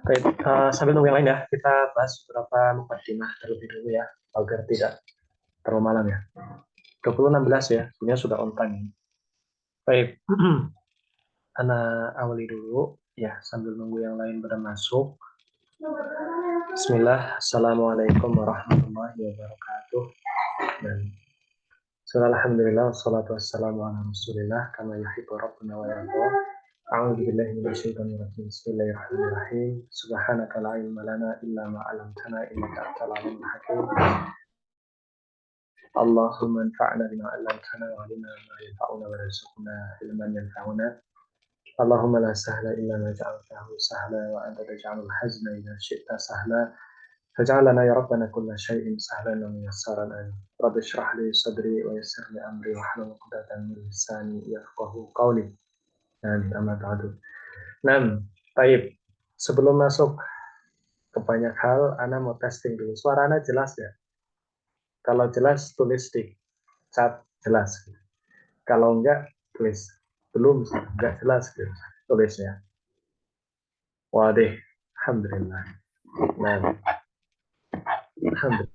Baik, sambil nunggu yang lain ya, kita bahas beberapa mukadimah terlebih dulu ya, agar tidak terlalu malam ya. 2016 ya, sebenarnya sudah on time. Baik, Ana awali dulu ya, sambil nunggu yang lain pada masuk. Bismillah, Assalamualaikum warahmatullahi wabarakatuh. Dan alhamdulillah, wassalatu wassalamu ala rasulillah, kama yuhibbu rabbuna wa yarda. A'udzu billahi minasyaitonir rajim. Bismillahirrahmanirrahim. Subhanaka la ilma lana illa ma 'allamtana innaka antal alimul hakim. Allahumma anfa'na bima 'allamtana wa 'allimna ma yanfa'una wa warzuqna ilman yanfa'una. Allahumma la sahla illa ma ja'altahu sahla wa anta taj'alul hazna idza syi'ta sahla. Faj'al lana ya rabbana kulla syai'in sahlan wa muyassaran. Rabbi shrah li sadri wa yassir li amri wa hlul 'uqdatam min lisani yafqahu qawli. Dan amma ba'du. Nah, baik. Sebelum masuk ke banyak hal, Ana mau testing dulu. Suara Ana jelas ya? Kalau jelas, tulis di chat jelas. Kalau enggak, tulis belum, enggak jelas, tulis ya. Waduh, alhamdulillah. Nah, alhamdulillah.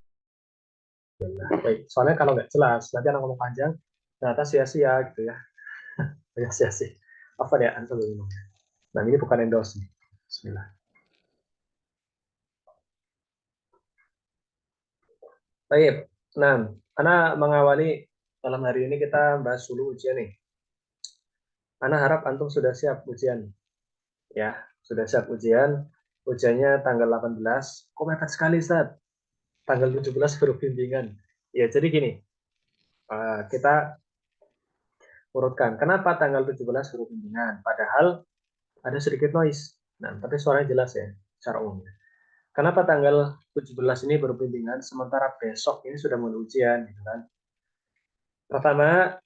Baik, soalnya kalau enggak jelas, nanti Ana ngomong panjang, ternyata sia-sia gitu ya. Sia-sia. Apa ya, Ana sebelum. Nah, ini bukan endorse nih. Bismillah. Baik, nah, Ana mengawali malam hari ini kita bahas dulu ujian nih. Ana harap antum sudah siap ujian. Ya, sudah siap ujian. Ujiannya tanggal 18. Kok mepet sekali, Ustaz? Tanggal 17 baru bimbingan. Ya, jadi gini. Kita urutkan. Kenapa tanggal 17 baru bimbingan? Padahal ada sedikit noise. Nah, tapi suaranya jelas ya, secara umum. Kenapa tanggal 17 ini baru bimbingan, sementara besok ini sudah mulai ujian, gitu kan? Pertama,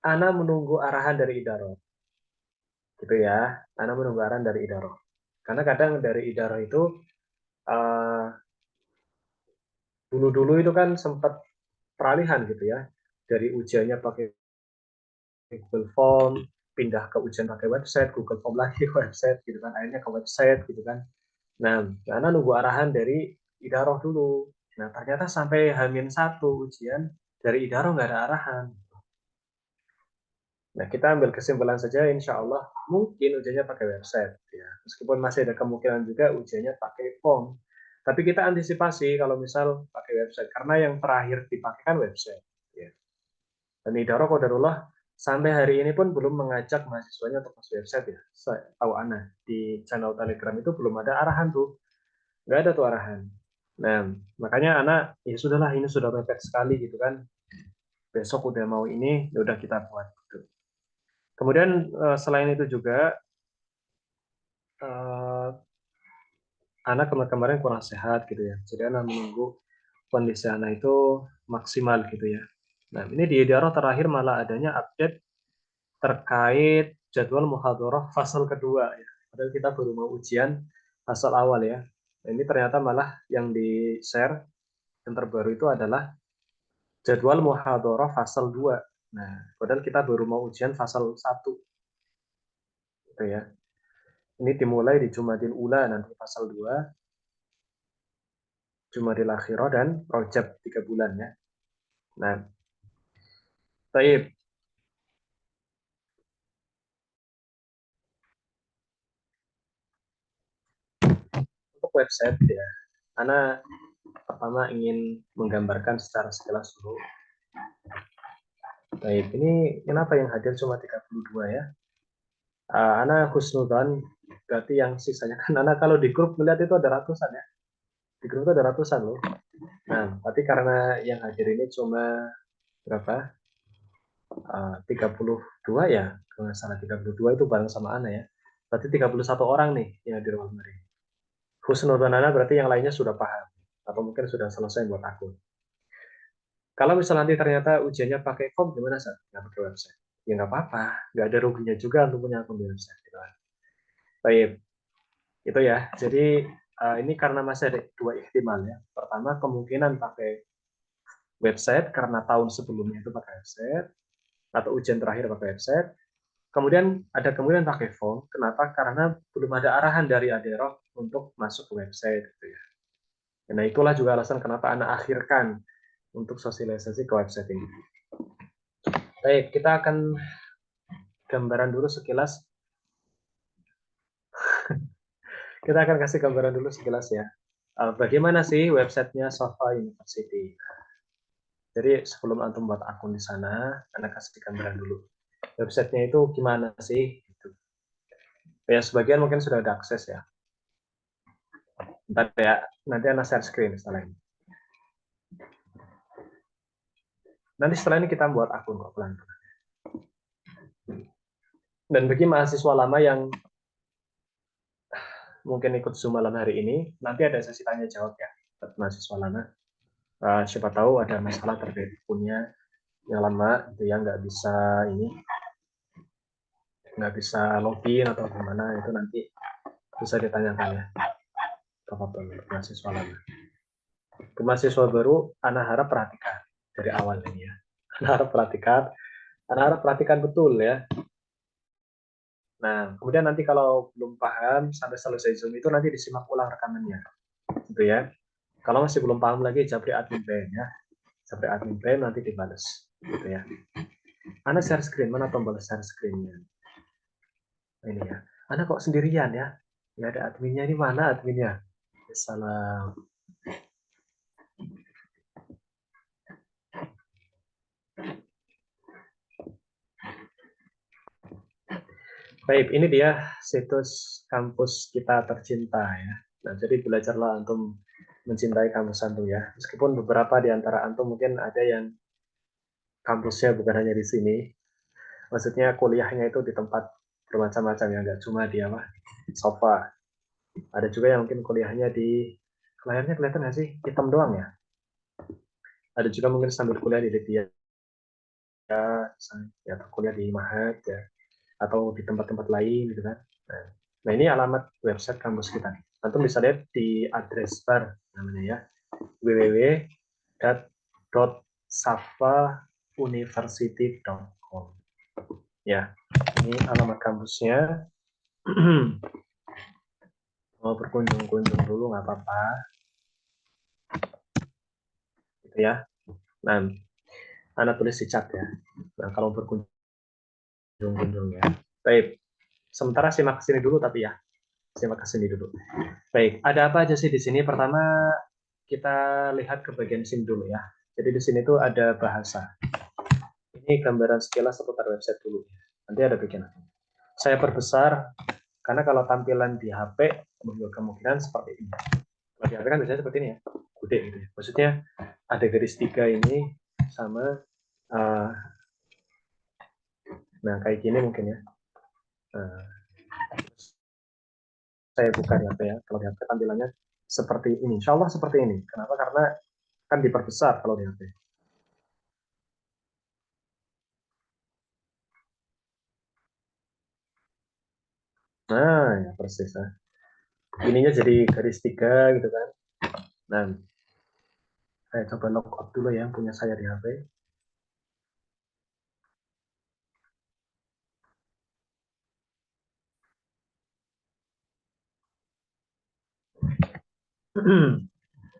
Ana menunggu arahan dari Idaro. Gitu ya, Ana menunggu arahan dari Idaro. Karena kadang dari Idaro itu dulu-dulu itu kan sempat peralihan gitu ya, dari ujiannya pakai Google Form, pindah ke ujian pakai website, Google Form lagi ke website gitu kan, akhirnya ke website gitu kan. Nah, karena nunggu arahan dari Idaroh dulu. Nah, ternyata sampai H-1 ujian dari Idaroh nggak ada arahan. Nah, kita ambil kesimpulan saja, insya Allah mungkin ujiannya pakai website. Ya. Meskipun masih ada kemungkinan juga ujiannya pakai form. Tapi kita antisipasi kalau misal pakai website, karena yang terakhir dipakai kan website. Ya. Dan Idaro Qadarullah sampai hari ini pun belum mengajak mahasiswanya untuk masuk website ya. Saya tahu Ana di channel Telegram itu belum ada arahan tuh. Nggak ada tuh arahan. Nah, makanya Ana, ya sudahlah ini sudah mepet sekali gitu kan. Besok udah mau ini, ya udah kita buat. Gitu. Kemudian selain itu juga anak kemarin kurang sehat gitu ya. Jadi anak menunggu kondisi anak itu maksimal gitu ya. Nah, ini di Idaro terakhir malah adanya update terkait jadwal muhadharah fasal kedua ya. Padahal kita baru mau ujian fasal awal ya. Nah, ini ternyata malah yang di-share yang terbaru itu adalah jadwal muhadharah fasal 2. Nah, padahal kita baru mau ujian fasal 1 gitu ya. Ini dimulai di Jumadil Ula nanti pasal 2, Jumadil Akhirah dan Rajab 3 bulan ya. Nah, baik. Untuk website ya, Ana pertama ingin menggambarkan secara sekilas dulu. Baik, ini kenapa yang hadir cuma 32 ya? Ana husnudzan, berarti yang sisanya kan Ana kalau di grup melihat itu ada ratusan ya. Di grup itu ada ratusan loh. Nah, tapi karena yang hadir ini cuma berapa? 32 ya, kalau nggak salah 32 itu bareng sama Ana ya. Berarti 31 orang nih yang hadir malam hari. Husnudzan Ana berarti yang lainnya sudah paham atau mungkin sudah selesai buat aku. Kalau misalnya nanti ternyata ujiannya pakai form gimana sih? Nggak pakai website? Ya nggak apa-apa, nggak ada ruginya juga untuk punya akun di website. Gitu kan. Baik, itu ya. Jadi ini karena masih ada dua ihtimal ya. Pertama kemungkinan pakai website karena tahun sebelumnya itu pakai website. atau ujian terakhir pakai website. Kemudian ada kemudian pakai form. Kenapa? Karena belum ada arahan dari Aderok untuk masuk ke website. Gitu ya. Nah itulah juga alasan kenapa Anda akhirkan untuk sosialisasi ke website ini. Baik, kita akan gambaran dulu sekilas. Kita akan kasih gambaran dulu sekilas ya. Bagaimana sih websitenya Sofa University? Jadi sebelum antum buat akun di sana, Anda kasih gambaran dulu. Websitenya itu gimana sih? Gitu. Ya sebagian mungkin sudah ada akses ya. Bentar ya, nanti Anda share screen setelah ini. Nanti setelah ini kita buat akun kok pelan-pelan. Dan bagi mahasiswa lama yang mungkin ikut Zoom malam hari ini, nanti ada sesi tanya jawab ya buat mahasiswa lama. Siapa tahu ada masalah terkait punya yang lama itu yang nggak bisa login atau gimana, itu nanti bisa ditanyakan ya ke mahasiswa lama. Ke mahasiswa baru, Anda harap perhatikan dari awal ini ya. Anda harap perhatikan betul ya. Nah, kemudian nanti kalau belum paham sampai selesai Zoom itu nanti disimak ulang rekamannya, gitu ya. Kalau masih belum paham lagi, japri admin PM ya. Japri admin PM nanti dibales, gitu ya. Anda share screen, mana tombol share screen-nya? Ini ya. Anda kok sendirian ya? Ya ada adminnya, ini mana adminnya? Salam. Baik, ini dia situs kampus kita tercinta ya. Nah, jadi belajarlah antum mencintai kampus antum ya. Meskipun beberapa di antara antum mungkin ada yang kampusnya bukan hanya di sini, maksudnya kuliahnya itu di tempat bermacam-macam ya, nggak cuma di apa sofa. Ada juga yang mungkin kuliahnya di layarnya kelihatan nggak sih hitam doang ya. Ada juga mungkin sambil kuliah di Libya ya, atau kuliah di Mahat ya, atau di tempat-tempat lain gitu kan. Nah ini alamat website kampus kita. Antum bisa lihat di address bar namanya ya, www.safauniversity.com ya. Ini alamat kampusnya. Mau berkunjung-kunjung dulu nggak apa-apa gitu ya. Nah, Anda tulis di chat ya. Nah, kalau berkunjung-kunjung ya. Baik, sementara simak ke sini dulu tapi ya, simak ke sini dulu. Baik, ada apa aja sih di sini? Pertama kita lihat ke bagian SIM dulu ya. Jadi di sini tuh ada bahasa. Ini gambaran sekilas seputar website dulu. Nanti ada bagian apa. Saya perbesar karena kalau tampilan di HP kemungkinan seperti ini. Kalau di HP kan biasanya seperti ini ya, gede gitu ya. Maksudnya ada garis 3 ini sama nah kayak gini mungkin ya. Nah, saya buka di HP ya. Kalau di HP tampilannya seperti ini. Insya Allah seperti ini. Kenapa? Karena kan diperbesar kalau di HP. Nah, ya persis. Nah. Ininya jadi garis 3 gitu kan. Nah, saya coba logout dulu ya punya saya di HP.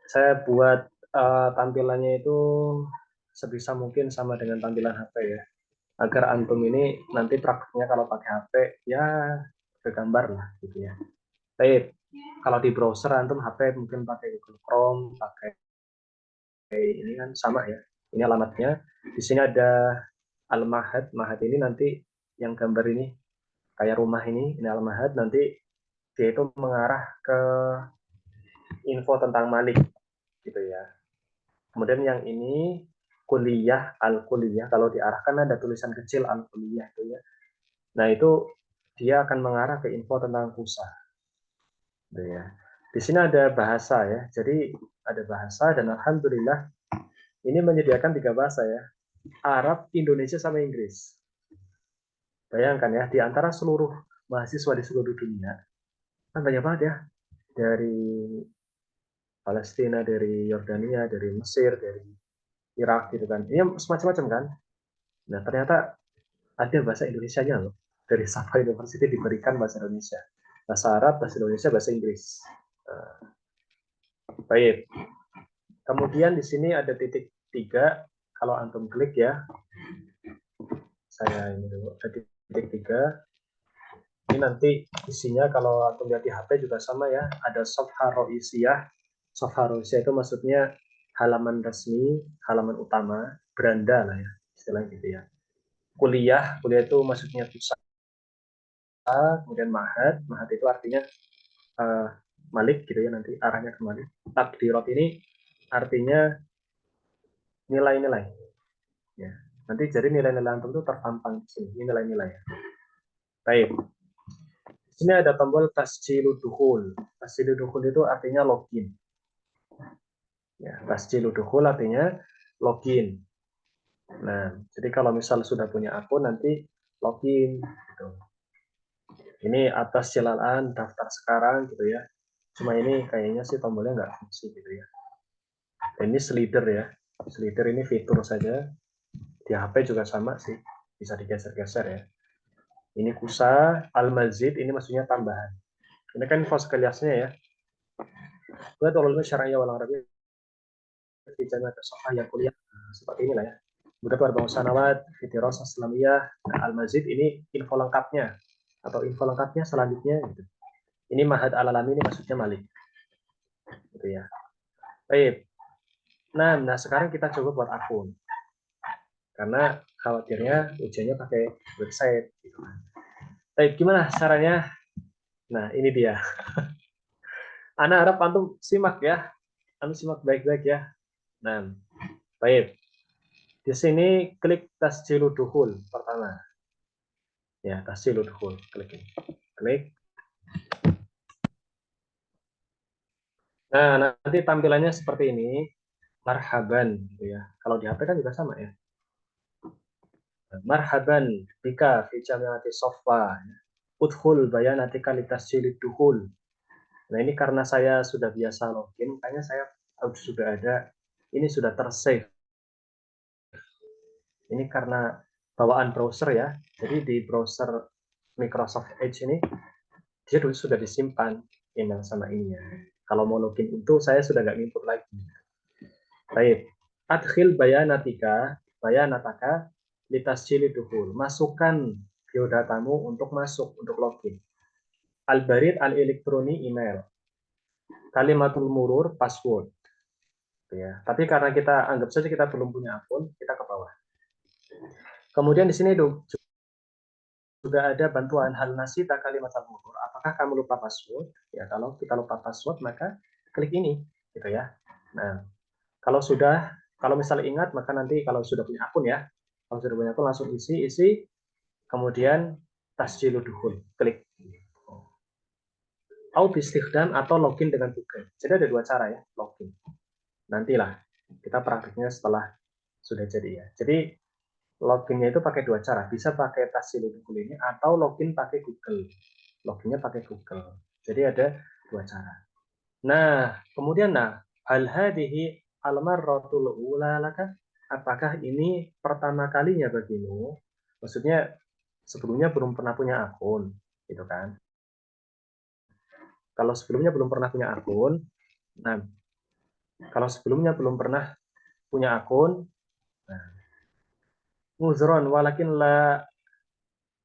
Saya buat tampilannya itu sebisa mungkin sama dengan tampilan HP ya. Agar antum ini nanti prakteknya kalau pakai HP ya bergambar lah gitu ya. Baik, kalau di browser antum HP mungkin pakai Google Chrome, pakai ini kan sama ya. Ini alamatnya. Di sini ada Al-Mahad. Mahad ini nanti yang gambar ini kayak rumah ini Al-Mahad, nanti dia itu mengarah ke info tentang Malik gitu ya. Kemudian yang ini kuliah Al-Kuliah, kalau diarahkan ada tulisan kecil Al-Kuliah itu ya. Nah, itu dia akan mengarah ke info tentang pusat. Gitu ya. Di sini ada bahasa ya. Jadi ada bahasa dan alhamdulillah ini menyediakan 3 bahasa ya. Arab, Indonesia sama Inggris. Bayangkan ya, di antara seluruh mahasiswa di seluruh dunia, kan banyak banget ya. Dari Palestina, dari Yordania, dari Mesir, dari Irak gitu kan. Ini semacam-macam kan. Nah, ternyata Ada bahasa Indonesianya loh. Dari Safa University diberikan bahasa Indonesia. Bahasa Arab, bahasa Indonesia, bahasa Inggris. Baik. Kemudian di sini ada titik 3. Kalau antum klik ya, saya ini dulu. Ada titik 3. Ini nanti isinya kalau antum lihat di HP juga sama ya. Ada Safha Roisiyah. Safha Roisiyah itu maksudnya halaman resmi, halaman utama, beranda lah ya, istilahnya gitu ya. Kuliah itu maksudnya pusat, kemudian mahat itu artinya malik gitu ya, nanti arahnya ke malik. Takdirat ini artinya nilai-nilai ya. Nanti jadi nilai-nilai antum itu terpampang di sini, ini nilai-nilai ya. Baik. Di sini ada tombol tasjilu dukhul. Tasjilu dukhul itu artinya login. Ya, tasjilu dukhul artinya login. Nah, jadi kalau misal sudah punya akun nanti login gitu. Ini atas jalanan daftar sekarang gitu ya. Cuma ini kayaknya sih tombolnya nggak fungsi gitu ya. Dan ini slider ya. Slider ini fitur saja. Di HP juga sama sih. Bisa digeser-geser ya. Ini kusa, al-mazid ini maksudnya tambahan. Ini kan info sekaliasnya ya. Buat ulama syariah wal arabiyah di jamiat as-safah yang kuliah seperti inilah ya. Beberapa arba'un sanawat fi dirasah islamiyah. Nah, al-mazid ini info lengkapnya atau info lengkapnya selanjutnya gitu. Ini Mahad Al-Alami ini maksudnya Malik. Gitu ya. Baik. Nah, sekarang kita coba buat akun. Karena khawatirnya ujiannya pakai website gitu kan. Baik, gimana caranya? Nah, ini dia. Ana harap antum simak ya. Antum simak baik-baik ya. Nah, baik. Di sini klik tasjilu dukhul pertama. Ya, tasjilu dukhul. Klik ini. Klik. Nah, nanti tampilannya seperti ini. Marhaban gitu ya. Kalau di HP kan juga sama ya. Marhaban bika fi jamiati sofa. Udkhul bayanatika litasjilid dukhul. Nah, ini karena saya sudah biasa login, makanya saya sudah ada, ini sudah tersave. Ini karena bawaan browser ya. Jadi di browser Microsoft Edge ini dia sudah disimpan email sama ininya. Kalau mau login itu saya sudah nggak input lagi. Baik. Adkhil bayanataka litasjili dukhul. Masukkan biodatamu untuk masuk, untuk login. Al-barid al-elektroni email. Kalimatul murur password. Ya. Tapi karena kita anggap saja kita belum punya akun, kita ke bawah. Kemudian di sini juga ada bantuan hal nasita kalimat al-murur. Apakah kamu lupa password? Ya, kalau kita lupa password maka klik ini, gitu ya. Nah, kalau misalnya ingat maka nanti kalau sudah punya akun ya, kalau sudah punya akun langsung isi, kemudian tasjilu dukhul, klik. Au bistikhdam atau login dengan Google. Jadi ada dua cara ya, login. Nantilah kita praktiknya setelah sudah jadi ya. Jadi loginnya itu pakai dua cara. Bisa pakai tasjilu dukhul ini atau login pakai Google. Loginnya pakai Google. Jadi ada dua cara. Nah, kemudian hal hadhihi al-marratul ula laka? Apakah ini pertama kalinya bagimu? Maksudnya sebelumnya belum pernah punya akun, gitu kan? Kalau sebelumnya belum pernah punya akun, nah kalau sebelumnya belum pernah punya akun, nah, muzron walakin la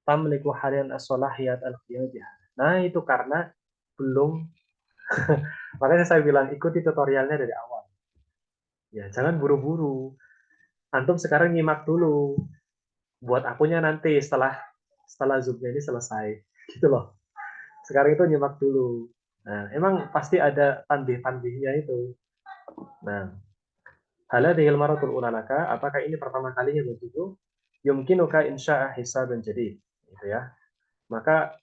tamliku halian as-salahiyat al-qiyamah. Nah, itu karena belum. Makanya saya bilang ikuti tutorialnya dari awal. Ya, jangan buru-buru. Antum sekarang nyimak dulu. Buat akunnya nanti setelah Zoom-nya ini selesai. Gitu loh. Sekarang itu nyimak dulu. Nah, emang pasti ada tanbih-tanbihnya itu. Nah, haladihil maratul ulalaka, apakah ini pertama kalinya begitu? Yumkinuka insya'a hisaban jadi. Gitu ya. Maka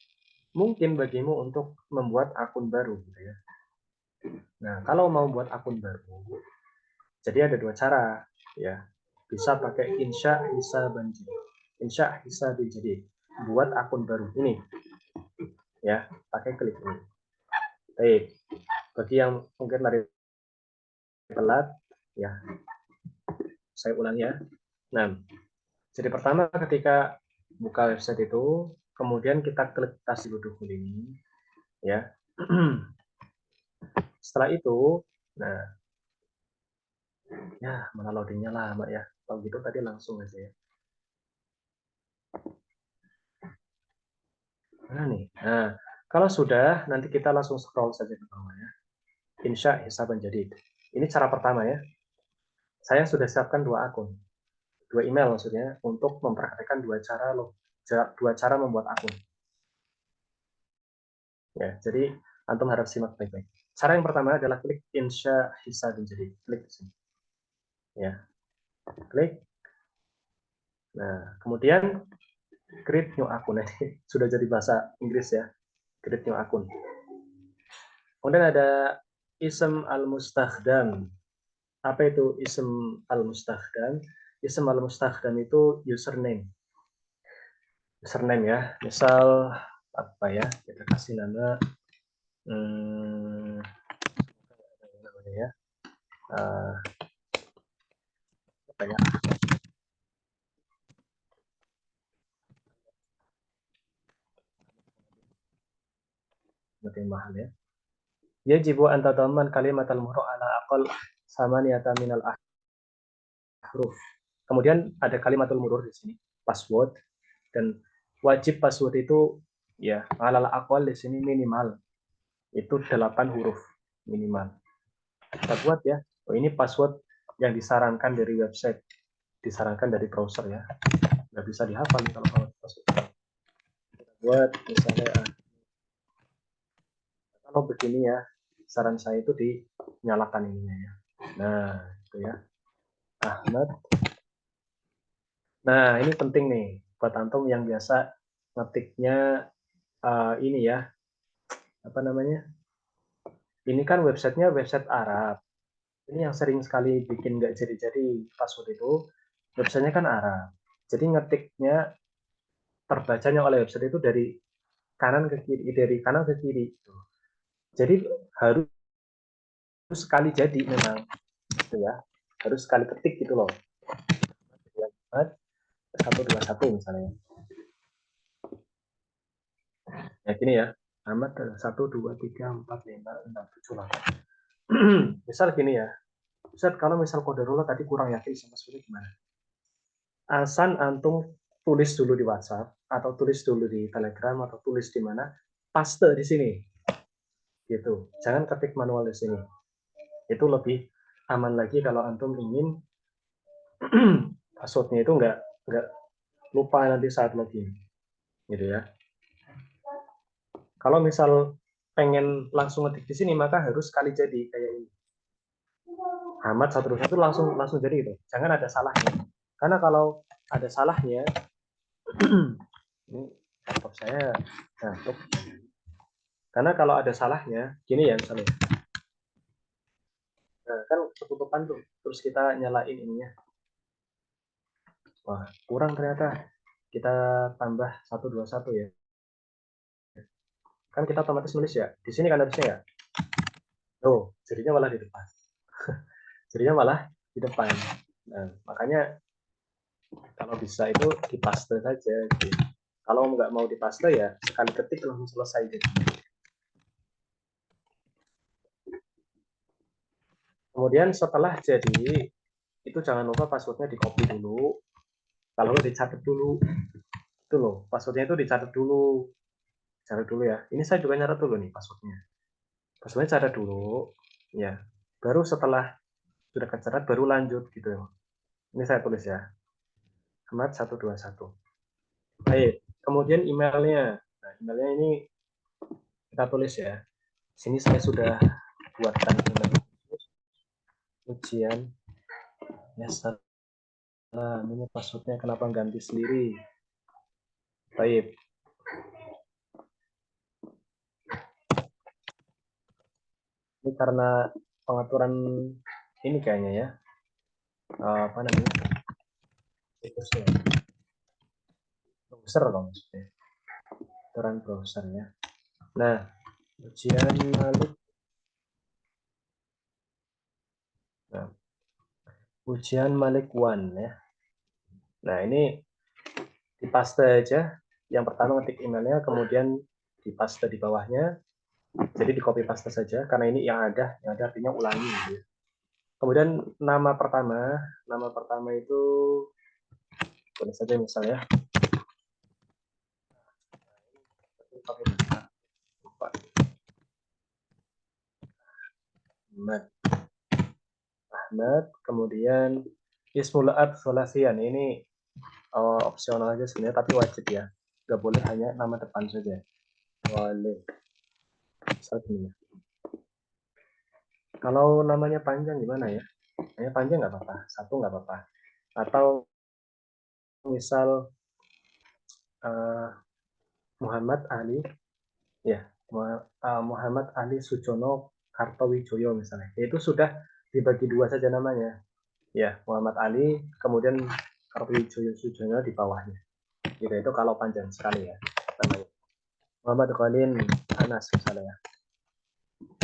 mungkin bagimu untuk membuat akun baru gitu ya. Nah, kalau mau buat akun baru, jadi ada dua cara ya. Bisa pakai insya hisaban jadi. Insya hisaban jadi. Buat akun baru ini ya, pakai klik ini. Baik. Bagi yang mungkin dari telat ya, saya ulang ya. Nah, jadi pertama ketika buka website itu, kemudian kita klik tas dulu ini, ya. Setelah itu, nah, ya mana loadingnya lama ya. Kalau gitu tadi langsung aja ya. Nah nih, nah kalau sudah nanti kita langsung scroll saja ke bawah ya. Insya hisaban jadid. Ini cara pertama ya. Saya sudah siapkan 2 akun, 2 email maksudnya untuk mempraktekkan 2 cara membuat akun. Ya, jadi antum harap simak baik-baik. Cara yang pertama adalah klik insya hisabin jadid. Klik di sini. Ya, klik. Nah, kemudian create new akun. Ini sudah jadi bahasa Inggris ya. Create new akun. Kemudian ada ism al-mustakhdam. Apa itu ism al-mustakhdam? Ism al-mustakhdam itu username. Username ya. Misal apa ya? Kita kasih nama namanya ya. Apa ya? Lebih mahal ya. Yajibu an tadamman kalimatal murad ala aqal samaniyata minal ahruf. Kemudian ada kalimatul murur di sini, password, dan wajib password itu ya alal aqal di sini minimal itu 8 huruf minimal. Kita buat ya. Oh, ini password yang disarankan dari website, disarankan dari browser ya. Nggak bisa dihafal nih kalau password. Kita buat misalnya kalau begini ya, saran saya itu dinyalakan ininya ya. Nah, itu ya. Ahmad. Nah, ini penting nih buat antum yang biasa ngetiknya ini ya, apa namanya? Ini kan websitenya website Arab. Ini yang sering sekali bikin nggak jadi-jadi password itu, websitenya kan Arab. Jadi ngetiknya terbacanya oleh website itu dari kanan ke kiri, dari kanan ke kiri. Jadi harus sekali jadi memang, gitu ya. Harus sekali ketik gitu loh. 121 misalnya. Ya gini ya. Ahmad 1, 2, 3, 4, 5, 6, 7, 8. Misal gini ya. Ustaz, kalau misal kodarullah tadi kurang yakin sama sulit gimana? Asan antum tulis dulu di WhatsApp atau tulis dulu di Telegram atau tulis di mana, paste di sini. Gitu. Jangan ketik manual di sini. Itu lebih aman lagi kalau antum ingin passwordnya itu nggak lupa nanti saat login. Gitu ya. Kalau misal pengen langsung ngetik di sini maka harus sekali jadi kayak ini. Ahmad 121 langsung langsung jadi itu. Jangan ada salahnya. Karena kalau ada salahnya ini laptop saya ngantuk. Karena kalau ada salahnya, gini ya misalnya. Nah, kan ketutupan tuh. Terus kita nyalain ininya. Wah, kurang ternyata. Kita tambah 121 ya. Kan kita otomatis nulis ya. Di sini kan harusnya ya. Tuh, jadinya malah di depan. Jadinya malah di depan. Nah, makanya kalau bisa itu dipaste saja. Gitu. Kalau nggak mau dipaste ya sekali ketik langsung selesai. Gitu. Kemudian setelah jadi itu jangan lupa passwordnya di copy dulu. Kalau dicatat dulu, itu loh passwordnya itu dicatat dulu, catat dulu ya. Ini saya juga nyatat dulu nih passwordnya. Passwordnya catat dulu, ya. Baru setelah sudah kecatat baru lanjut gitu. Ini saya tulis ya. Ahmad 121. Baik. Kemudian emailnya. Nah, emailnya ini kita tulis ya. Sini saya sudah buatkan email ujian. Ya, salah. Ini passwordnya kenapa ganti sendiri? Baik. Ini karena pengaturan ini kayaknya ya. Apa namanya? Situsnya. Browser loh maksudnya. Aturan browser ya. Nah, ujian Malik. Nah, ujian Malik One ya. Nah, ini dipaste aja. Yang pertama ngetik emailnya, kemudian dipaste di bawahnya. Jadi di copy paste saja, karena ini yang ada artinya ulangi. Gitu ya. Kemudian nama pertama itu boleh saja misalnya. Ahmad, kemudian Ismul Ab Solasian ini opsional aja sebenarnya, tapi wajib ya. Nggak boleh hanya nama depan saja. Boleh. Misalnya. Kalau namanya panjang gimana ya? Namanya panjang nggak apa-apa, satu nggak apa-apa. Atau misal uh, Muhammad Ali, ya Muhammad Ali Sujono Kartowijoyo misalnya. Itu sudah dibagi dua saja namanya. Ya, Muhammad Ali, kemudian Kartowijoyo Sujono di bawahnya. Gitu itu kalau panjang sekali ya namanya. Muhammad Khalil Anas misalnya.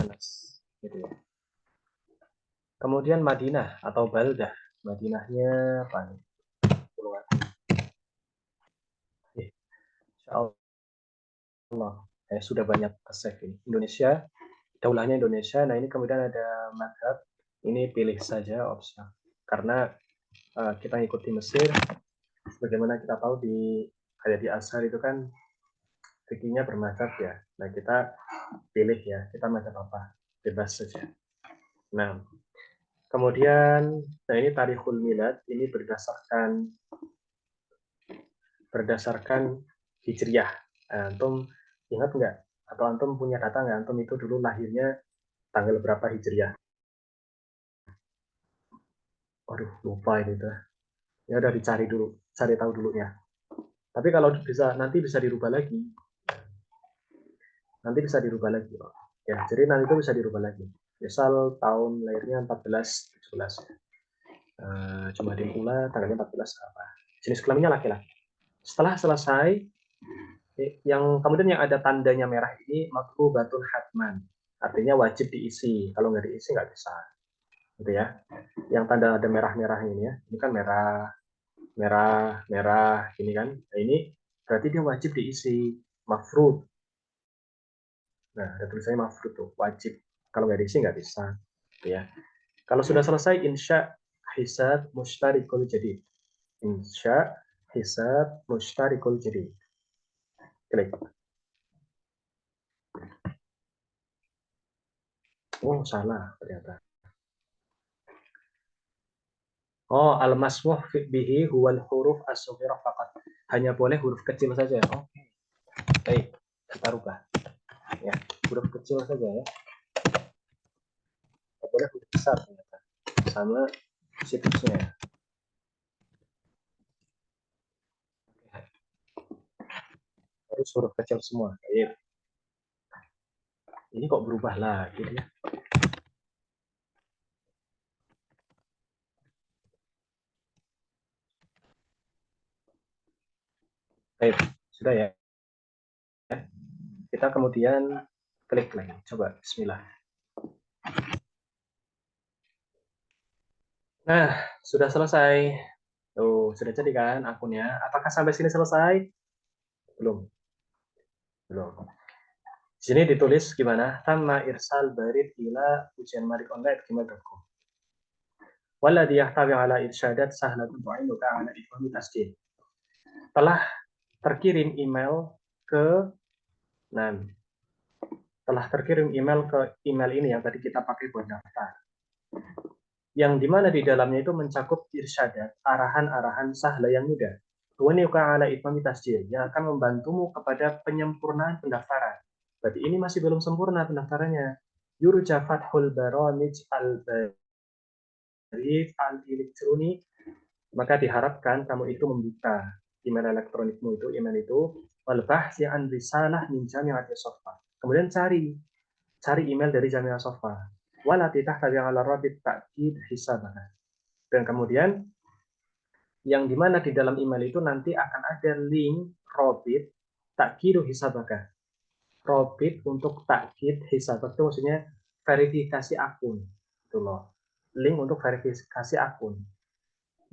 Anas, gitu ya. Kemudian Madinah atau Baldah. Madinahnya apa nih? Insya Allah. Sudah banyak save ini. Indonesia, daulahnya Indonesia. Nah ini kemudian ada madhab. Ini pilih saja opsi. Karena kita ikuti Mesir. Bagaimana kita tahu kayak di Azhar itu kan fikihnya bermadhab ya. Nah kita pilih ya. Kita madhab apa? Bebas saja. Nah kemudian, nah ini tarikhul milad. Ini berdasarkan hijriah. Antum ingat nggak? Atau antum punya data nggak? Antum itu dulu lahirnya tanggal berapa hijriah? Waduh, lupa ini tuh. Ya udah dicari dulu, cari tahu dulu ya. Tapi kalau bisa nanti bisa dirubah lagi. Nanti bisa dirubah lagi. Ya, jadi nanti itu bisa dirubah lagi. Misal tahun lahirnya 1417. Jumadil Ula tanggalnya 14 apa? Jenis kelaminnya laki-laki. Setelah selesai, yang kemudian yang ada tandanya merah ini makrubatun hatman. Artinya wajib diisi. Kalau nggak diisi nggak bisa. Gitu ya. Yang tanda ada merah-merah ini ya. Ini kan merah, merah, merah, ini kan. Nah, ini berarti dia wajib diisi. Mafrud. Nah, ada tulisannya mafrud tuh, wajib. Kalau nggak diisi nggak bisa. Ya. Kalau sudah selesai, insya hisab mustarikul jadi. Insya hisab mustarikul jadi. Klik. Oh, salah ternyata. Oh, al-masmuh bihi huwal huruf as-sughirah faqat. Hanya boleh huruf kecil saja. Oh, baik. Kita rubah. Ya, huruf kecil saja ya. Tidak boleh huruf besar ternyata. Sama situsnya. Harus huruf kecil semua. Baik. Ini kok berubah lagi ya? Baik, sudah ya. Kita kemudian klik lagi. Coba, bismillah. Nah, sudah selesai. Tuh, sudah jadi kan akunnya. Apakah sampai sini selesai? Belum. Belum. Di sini ditulis gimana? Tamma irsal barid ila ujian marik online gmail.com. Walladhi yahtawi ala irsyadat sahlatun tu'inuka ala ifhami tasdid. Telah terkirim email ke nah, telah terkirim email ke email ini yang tadi kita pakai buat daftar. Yang dimana di dalamnya itu mencakup irsyadat, arahan-arahan sahla yang mudah. Tu'inuka ala ifhami tasdid yang akan membantumu kepada penyempurnaan pendaftaran. Berarti ini masih belum sempurna pendaftarannya. Yurja fathul baramij al-elektronik, maka diharapkan kamu itu membuka email elektronikmu itu, email itu, walbahsi an risalah min jami'ati sofa. Kemudian cari email dari jami'ah sofa. Walati tahtawi ala rabit ta'kid hisabana. Dan kemudian yang dimana di dalam email itu nanti akan ada link robit takkidu hisabaka. Robit untuk takkid hisabak itu maksudnya verifikasi akun. Itu loh. Link untuk verifikasi akun.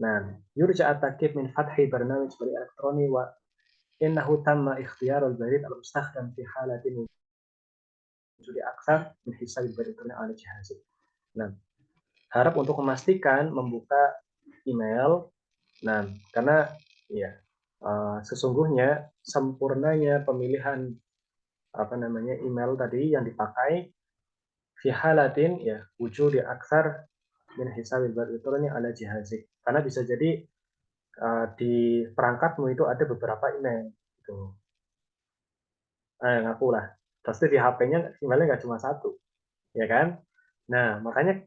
Nah, yurja at-takib min fathi barnamij bari elektroni wa innahu tamma ikhtiyarul barid al-mustakhdam fi halatin wujudi aktsar min hisabil barid ala jihazik. Nah, harap untuk memastikan membuka email. Nah, karena ya sesungguhnya sempurnanya pemilihan apa namanya email tadi yang dipakai fi halatin ya wujud di aksar min hisabil baritoni ala jihazik. Karena bisa jadi di perangkatmu itu ada beberapa email gitu. Ngaku lah. Pasti di HP-nya emailnya nggak cuma satu, ya kan? Nah, makanya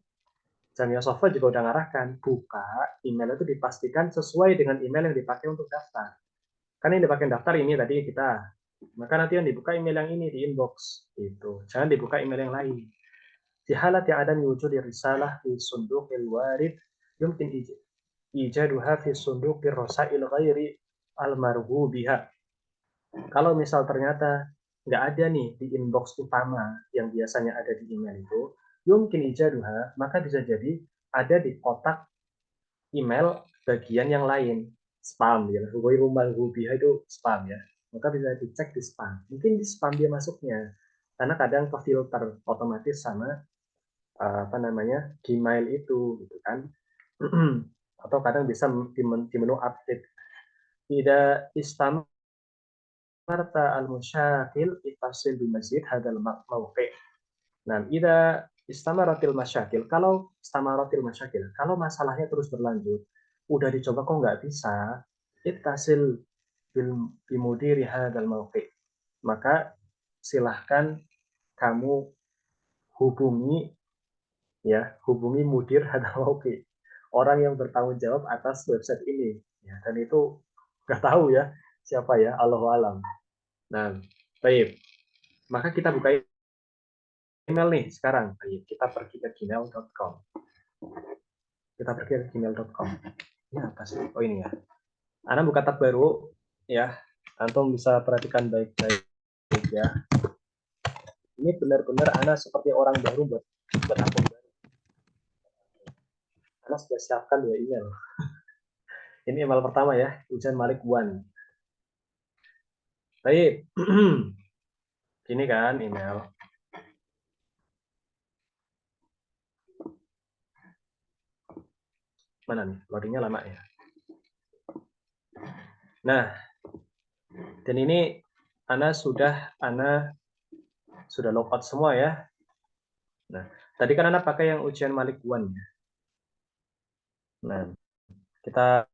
Jamia Software juga udah ngarahkan buka email itu dipastikan sesuai dengan email yang dipakai untuk daftar. Kan yang dipakai daftar ini tadi kita, maka nanti yang dibuka email yang ini di inbox itu. Jangan dibuka email yang lain. Di halat yang ada wujud di risalah di sunduqil warid yumkin ijaduha fi sunduqir rasail ghairi almarghubiha. Kalau misal ternyata nggak ada nih di inbox utama yang biasanya ada di email itu, yumkin ijaduha, maka bisa jadi ada di kotak email bagian yang lain, spam ya. Ghairu marghubiha itu spam ya. Maka bisa dicek di spam. Mungkin di spam dia masuknya. Karena kadang ke filter otomatis sama apa namanya Gmail itu gitu kan. Atau kadang bisa di menu update tidak istamarta al-musyakil itasil bi masjid hadal mauqi. Nah, ida istamaratil masyakil, kalau istamaratil masyakil, kalau masalahnya terus berlanjut, udah dicoba kok nggak bisa, itasil bimudiri hadal mauqi. Maka silahkan kamu hubungi hubungi mudir hadal mauqi, orang yang bertanggung jawab atas website ini. Ya, dan itu nggak tahu ya siapa ya, Allahu alam. Nah, baik. Maka kita buka email nih sekarang. Baik, kita pergi ke gmail.com. Kita pergi ke gmail.com. Ini apa sih? Oh ini ya. Anda buka tab baru ya. Antum bisa perhatikan baik-baik ya. Ini benar-benar Anda seperti orang baru buat akun baru. Anda sudah siapkan 2 email. Ini email pertama ya, Ujian Malik One. Baik. Ini kan email. Mana nih? Loadingnya lama ya. Nah, dan ini Anda sudah logout semua ya. Nah, tadi kan Anda pakai yang ujian Malik One ya. Nah, kita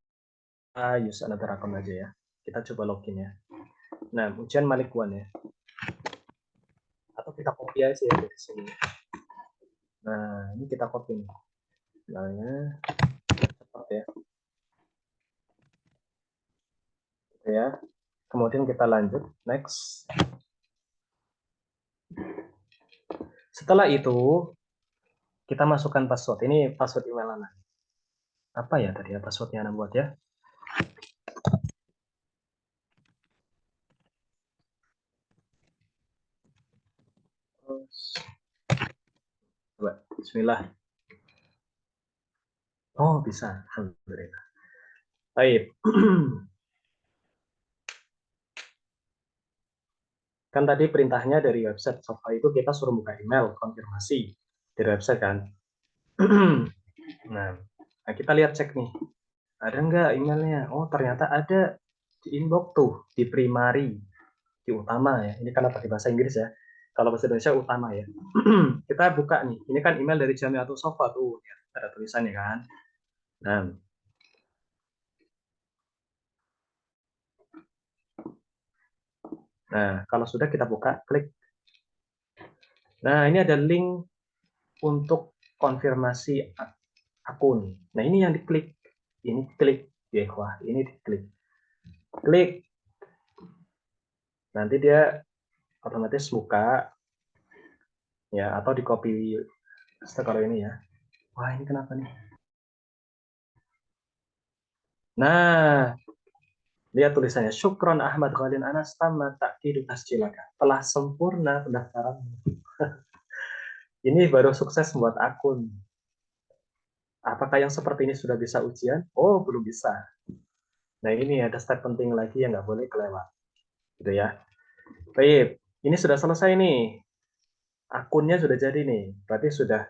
use another account aja ya. Kita coba login ya. Nah, ujian Malik One ya. Atau kita copy aja ya dari sini. Nah, ini kita copy nih. Nah, cepat ya. Gitu ya. Kemudian kita lanjut, next. Setelah itu, kita masukkan password. Ini password email Anda. Apa ya tadi ya passwordnya Anda buat ya? Coba, bismillah. Oh, bisa. Alhamdulillah. Baik. Kan tadi perintahnya dari website Sofa itu kita suruh buka email konfirmasi dari website kan. Nah, kita lihat cek nih. Ada nggak emailnya? Oh, ternyata ada di inbox tuh, di primary, di utama ya. Ini kan pakai bahasa Inggris ya. Kalau bahasa Indonesia utama ya. Kita buka nih. Ini kan email dari Jamiatul Sofa tuh. Ya, ada tulisannya kan. Nah, kalau sudah kita buka, klik. Nah, ini ada link untuk konfirmasi akun. Nah, ini yang diklik. Ini klik. Ya, wah, ini diklik. Klik. Nanti dia otomatis buka. Ya, atau di copy kalau ini ya. Wah, ini kenapa nih? Nah, lihat tulisannya. Syukron Ahmad Khalil Anas tamat takidu tasjilaka. Telah sempurna pendaftaran. Ini baru sukses membuat akun. Apakah yang seperti ini sudah bisa ujian? Oh, belum bisa. Nah, ini ada step penting lagi yang nggak boleh kelewat. Gitu ya. Baik, ini sudah selesai nih. Akunnya sudah jadi nih. Berarti sudah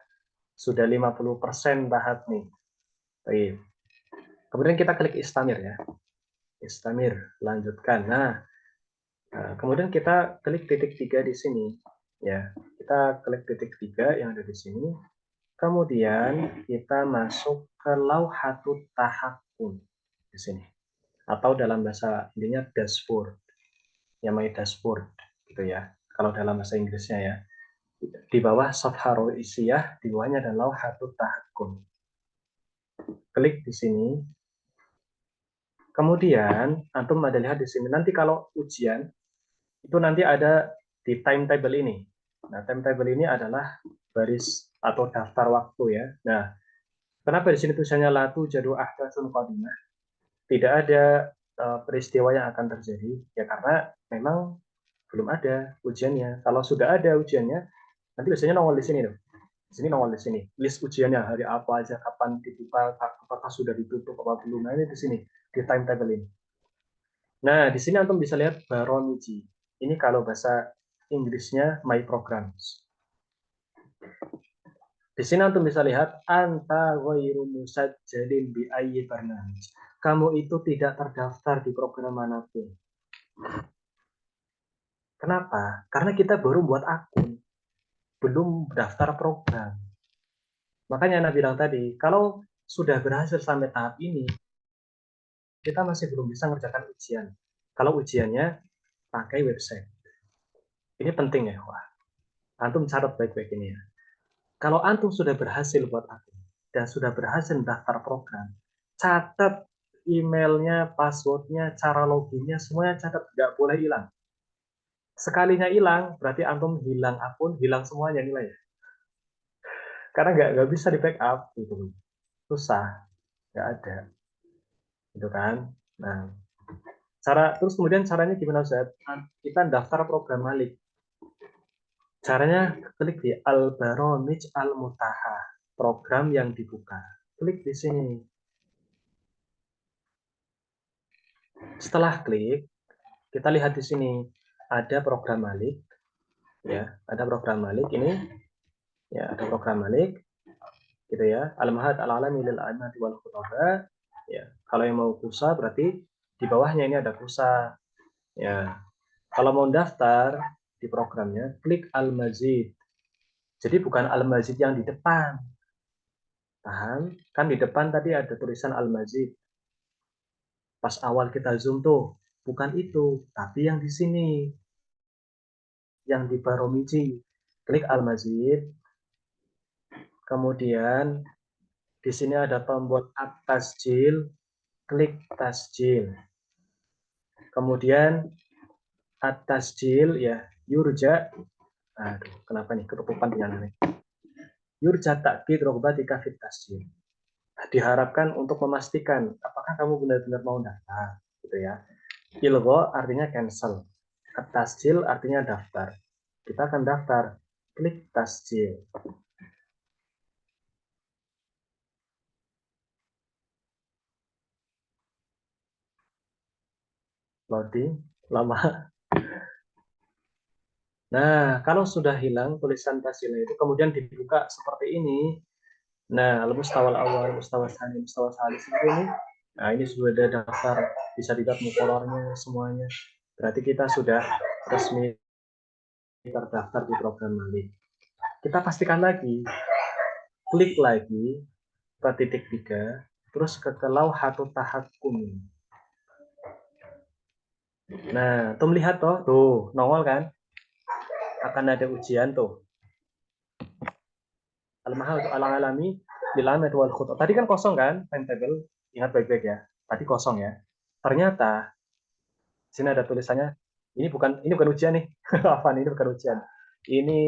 50% tahap nih. Baik. Kemudian kita klik istamir ya. Istamir, lanjutkan. Nah, kemudian kita klik titik 3 di sini. Ya, kita klik titik 3 yang ada di sini. Kemudian kita masuk ke lauhatut tahakkun di sini. Atau dalam bahasa intinya dashboard. Yang namanya dashboard gitu ya. Kalau dalam bahasa Inggrisnya ya. Di bawah safha Roisiyah, di bawahnya ada lauhatut tahakkun. Klik di sini. Kemudian antum ada lihat di sini. Nanti kalau ujian itu nanti ada di timetable ini. Nah, timetable ini adalah baris atau daftar waktu ya. Nah, kenapa di sini tulisannya latu jadu ahdatsun qadimah? Tidak ada peristiwa yang akan terjadi ya karena memang belum ada ujiannya. Kalau sudah ada ujiannya, nanti biasanya nongol di sini tuh. Di sini nongol di sini. List ujiannya hari apa aja, kapan dibuka, apakah sudah ditutup apa belum. Nah, ini di sini di timetable ini. Nah, di sini antum bisa lihat Baroniji. Ini kalau bahasa Inggrisnya My Programs. Di sini antum bisa lihat anta ghairu musajjalin bi ayyi barnamij. Kamu itu tidak terdaftar di program manapun. Kenapa? Karena kita baru buat akun, belum daftar program. Makanya Anda bilang tadi, kalau sudah berhasil sampai tahap ini, kita masih belum bisa mengerjakan ujian. Kalau ujiannya pakai website. Ini penting ya, wah. Antum catat baik-baik ini ya. Kalau antum sudah berhasil buat akun dan sudah berhasil daftar program, catat emailnya, passwordnya, cara loginnya, semuanya catat, nggak boleh hilang. Sekalinya hilang, berarti antum hilang akun, hilang semuanya nilainya. Karena nggak bisa di backup, gitu. Susah, nggak ada, gitu kan. Nah, terus kemudian caranya gimana Ustaz? Kita daftar program Malik. Caranya klik di Al-Baromij Al-Mutaha, program yang dibuka. Klik di sini. Setelah klik, kita lihat di sini ada program Malik, ya, ada program Malik ini, ya, ada program Malik, gitu ya. Al-Mahad Al-Alami lil Aimati wal Khutaba, ya. Kalau yang mau kusa berarti di bawahnya ini ada kusa, ya. Kalau mau daftar di programnya, klik Al-Mazid. Jadi bukan Al-Mazid yang di depan. Paham? Kan di depan tadi ada tulisan Al-Mazid. Pas awal kita zoom tuh, bukan itu, tapi yang di sini, yang di Baromiji. Klik Al-Mazid. Kemudian di sini ada tombol at-tasjil, klik tasjil. Kemudian at-tasjil ya, yurja. Aduh, kenapa nih ketutupan dengan ini? Yurja ta'kid rogbatika fit tasjil. Diharapkan untuk memastikan apakah kamu benar-benar mau daftar, gitu ya. Ilgo artinya cancel. At-tasjil artinya daftar. Kita akan daftar. Klik tasjil. Loading lama. Nah, kalau sudah hilang tulisan tasjilnya itu kemudian dibuka seperti ini. Nah, al-mustawal awal, mustawal tsani, mustawal tsalits ini. Nah, ini sudah ada daftar, bisa dilihat mukolornya semuanya. Berarti kita sudah resmi terdaftar di program Malik. Kita pastikan lagi, klik lagi ke titik 3, terus ke lauhatut tahakkum. Nah, tuh melihat tuh nongol kan? Akan ada ujian tuh. Al-mahal al-alami bil amad wal khutab. Tadi kan kosong kan timetable? Ingat baik-baik ya. Tadi kosong ya. Ternyata sini ada tulisannya. Ini bukan ujian nih. Apa nih? Ini bukan ujian. Ini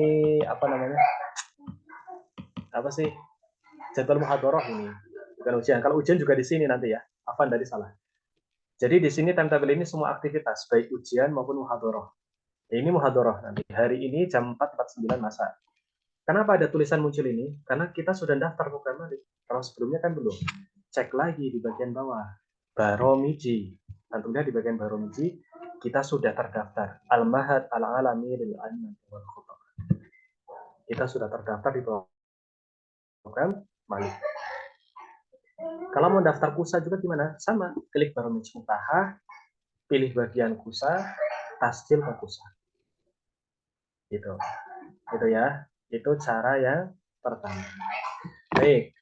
apa namanya? Apa sih? Jadwal muhadharah ini. Bukan ujian. Kalau ujian juga di sini nanti ya. Afan dari salah. Jadi di sini timetable ini semua aktivitas baik ujian maupun muhadharah. Ini muhadharah nanti. Hari ini jam 4.49 masa. Kenapa ada tulisan muncul ini? Karena kita sudah daftar program Malik. Kalau sebelumnya kan belum. Cek lagi di bagian bawah. Baromiji. Antum lihat di bagian Baromiji, kita sudah terdaftar. Al-Mahad Al-Alami lil Ilmi wal Khutab. Kita sudah terdaftar di program Malik. Kalau mau daftar kusa juga gimana? Sama, klik Baromiji Mutaha, pilih bagian kusa, tasjil ke kusa. Gitu. Itu ya. Itu cara yang pertama. Baik.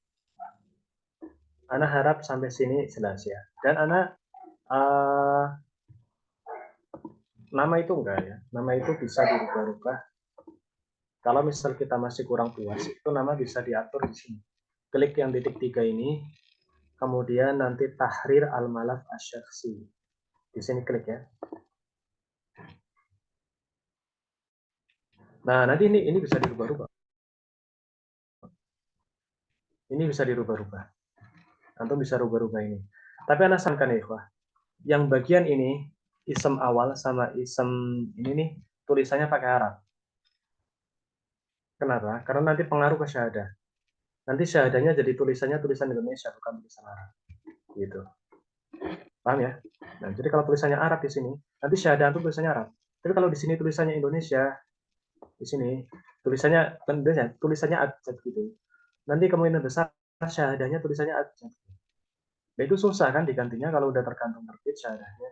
Ana harap sampai sini jelas ya. Dan Ana nama itu enggak ya. Nama itu bisa dirubah-rubah. Kalau misal kita masih kurang puas, itu nama bisa diatur di sini. Klik yang titik 3 ini, kemudian nanti tahrir al-malaf asyakhsi. Di sini klik ya. Nah, nanti ini bisa dirubah-rubah. Ini bisa dirubah-rubah. Antum bisa rubah-rubah ini. Tapi Ana sarankan ya, Ikhwah. Yang bagian ini, isem awal sama isem ini nih, tulisannya pakai Arab. Kenapa? Karena nanti pengaruh ke syahadah. Nanti syahadahnya jadi tulisannya tulisan Indonesia, bukan tulisan Arab. Gitu. Paham ya? Nah, jadi kalau tulisannya Arab di sini, nanti syahadah itu tulisannya Arab. Tapi kalau di sini tulisannya Indonesia, di sini tulisannya Indonesia, tulisannya abjad gitu. Nanti kemungkinan besar syahadahnya tulisannya abjad. Nah, itu susah kan digantinya kalau udah tergantung terbit syahadahnya.